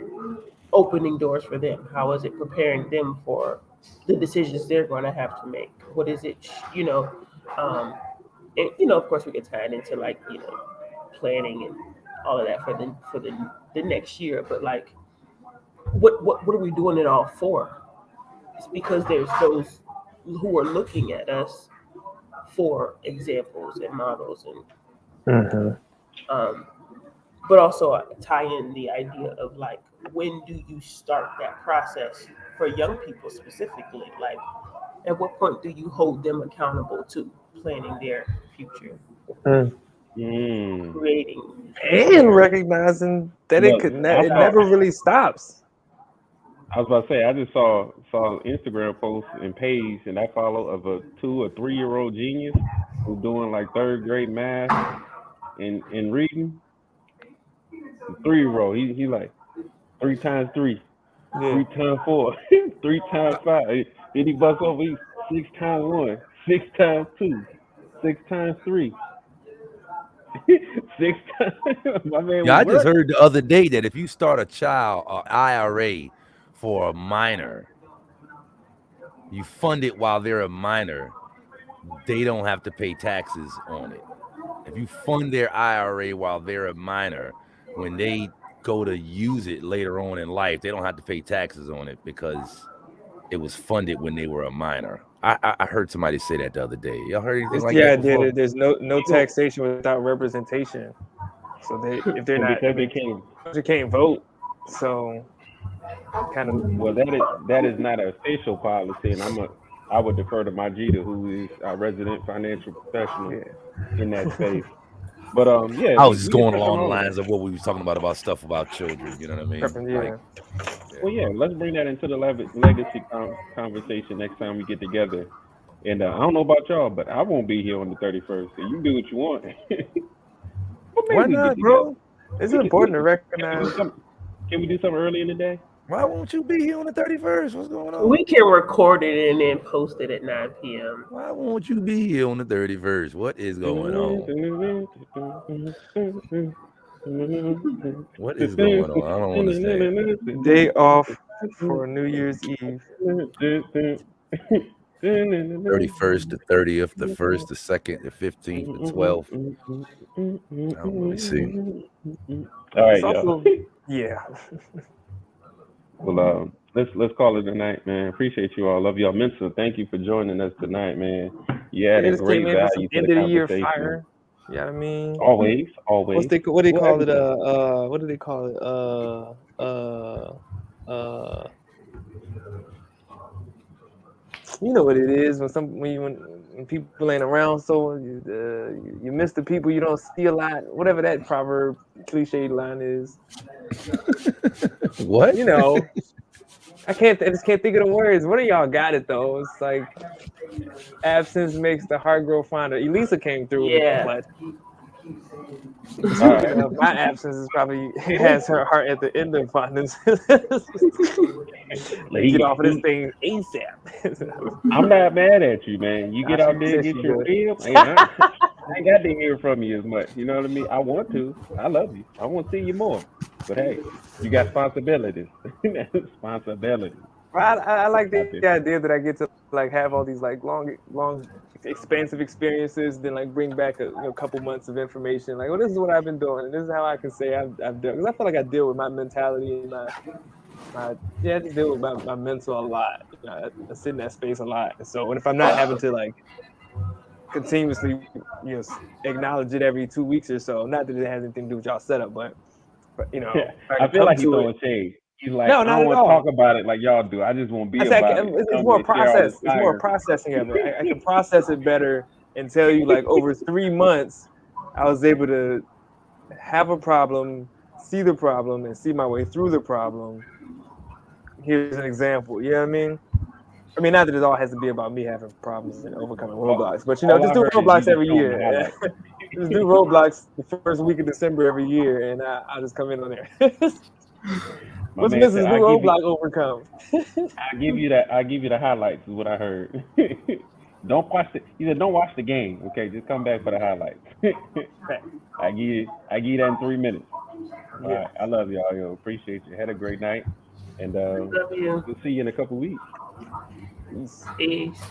opening doors for them? How is it preparing them for the decisions they're going to have to make? What is it, um, and of course, we get tied into like planning and all of that for the next year. But like, what are we doing it all for? It's because there's those who are looking at us for examples and models, and Mm-hmm. um, but also tie in the idea of like when do you start that process for young people specifically? Like, at what point do you hold them accountable to planning their future, Mm. Mm. creating And recognizing that Look, I it saw. never really stops. I was about to say, I just saw an Instagram post and page, and I follow of a 2 or 3 year old genius who's doing like third grade math and reading. 3 year old, he like 3 times 3, Yeah. 3 times 4, 3 times 5. Then he busts over, he 6 times 1, 6 times 2, 6 times 3, 6 times. My man Yeah, was I just working. heard the other day that if you start a child IRA for a minor, you fund it while they're a minor, they don't have to pay taxes on it. If you fund their IRA while they're a minor, when they go to use it later on in life, they don't have to pay taxes on it because it was funded when they were a minor. I heard somebody say that the other day. Y'all heard anything It's like the that idea before? that there's no taxation without representation. So if they're And not, because they can't, you can't vote. So kind of well, that is not an official policy, and I would defer to Majida, who is our resident financial professional yeah. in that space. But yeah, I was just we can going touch on along the all of lines that. of what we was talking about stuff about children. You know what I mean? Like, Yeah. yeah. Well, yeah, let's bring that into the legacy conversation next time we get together. And I don't know about y'all, but I won't be here on the 31st. So you do what you want. But Why maybe we get not, together. bro? It's We can, we, important to can we do recognize. something? Can we do something early in the day? Why won't you be here on the 31st? What's going on? We can record it and then post it at 9 p.m. Why won't you be here on the 31st? What is going on? What is going on? I don't understand. Day off for New Year's Eve. 31st, the 30th, the 1st, the 2nd, the 15th, the 12th. Let me see. All right, It's y'all. also yeah. Well, let's call it a night, man. Appreciate you all. Love y'all. Mensa, thank you for joining us tonight, man. You They added just came great in for some value to end the of the year conversation. fire. You know what I mean? Always, always. What they Well, call every it? day. What do they call it? You know what it is when people ain't around, so you miss the people you don't see a lot. Whatever that proverb cliche line is. What? You know, I just can't think of the words. One of y'all got it though. It's like absence makes the heart grow fonder. Elisa came through with it, Yeah. but All right. speaking of, my absence is probably has her heart at the end of fondness. Like, Get off of this thing ASAP. I'm not mad at you, man. You Nah, get out she there and said get she your would. film. I ain't got to hear from you as much. You know what I mean? I want to. I love you. I want to see you more. But hey, you got responsibilities. Responsibilities I like out the there. idea that I get to like have all these like long, expansive experiences, then like bring back a couple months of information. Like, well, this is what I've been doing, and this is how I can say I've done. Because I feel like I deal with my mentality and I just deal with my mental a lot. You know, I sit in that space a lot. And so, and if I'm not having to like continuously, acknowledge it every 2 weeks or so, not that it has anything to do with y'all setup, but if I I can feel come like he's to it. throwing shade. He's like, No, I not don't at want to talk all. about it like y'all do. I just want to I be say about it. it's Come more and share all process. this It's more fire. processing of it. I can process it better and tell you like over 3 months, I was able to have a problem, see the problem, and see my way through the problem. Here's an example. You know what I mean? I mean, not that it all has to be about me having problems and overcoming All, roadblocks, but all just I do heard is you roadblocks just every showing the year. highlights. Just do roadblocks the first week of December every year, and I'll just come in on there. My What's man said, Mrs. New Roadblock overcome? I give you the highlights is what I heard. Don't watch the. He said, don't watch the game. Okay, just come back for the highlights. I give you that in 3 minutes. All Yeah. right, I love y'all. Yo, appreciate you. Had a great night, and Love you. we'll see you in a couple weeks. Peace. Peace.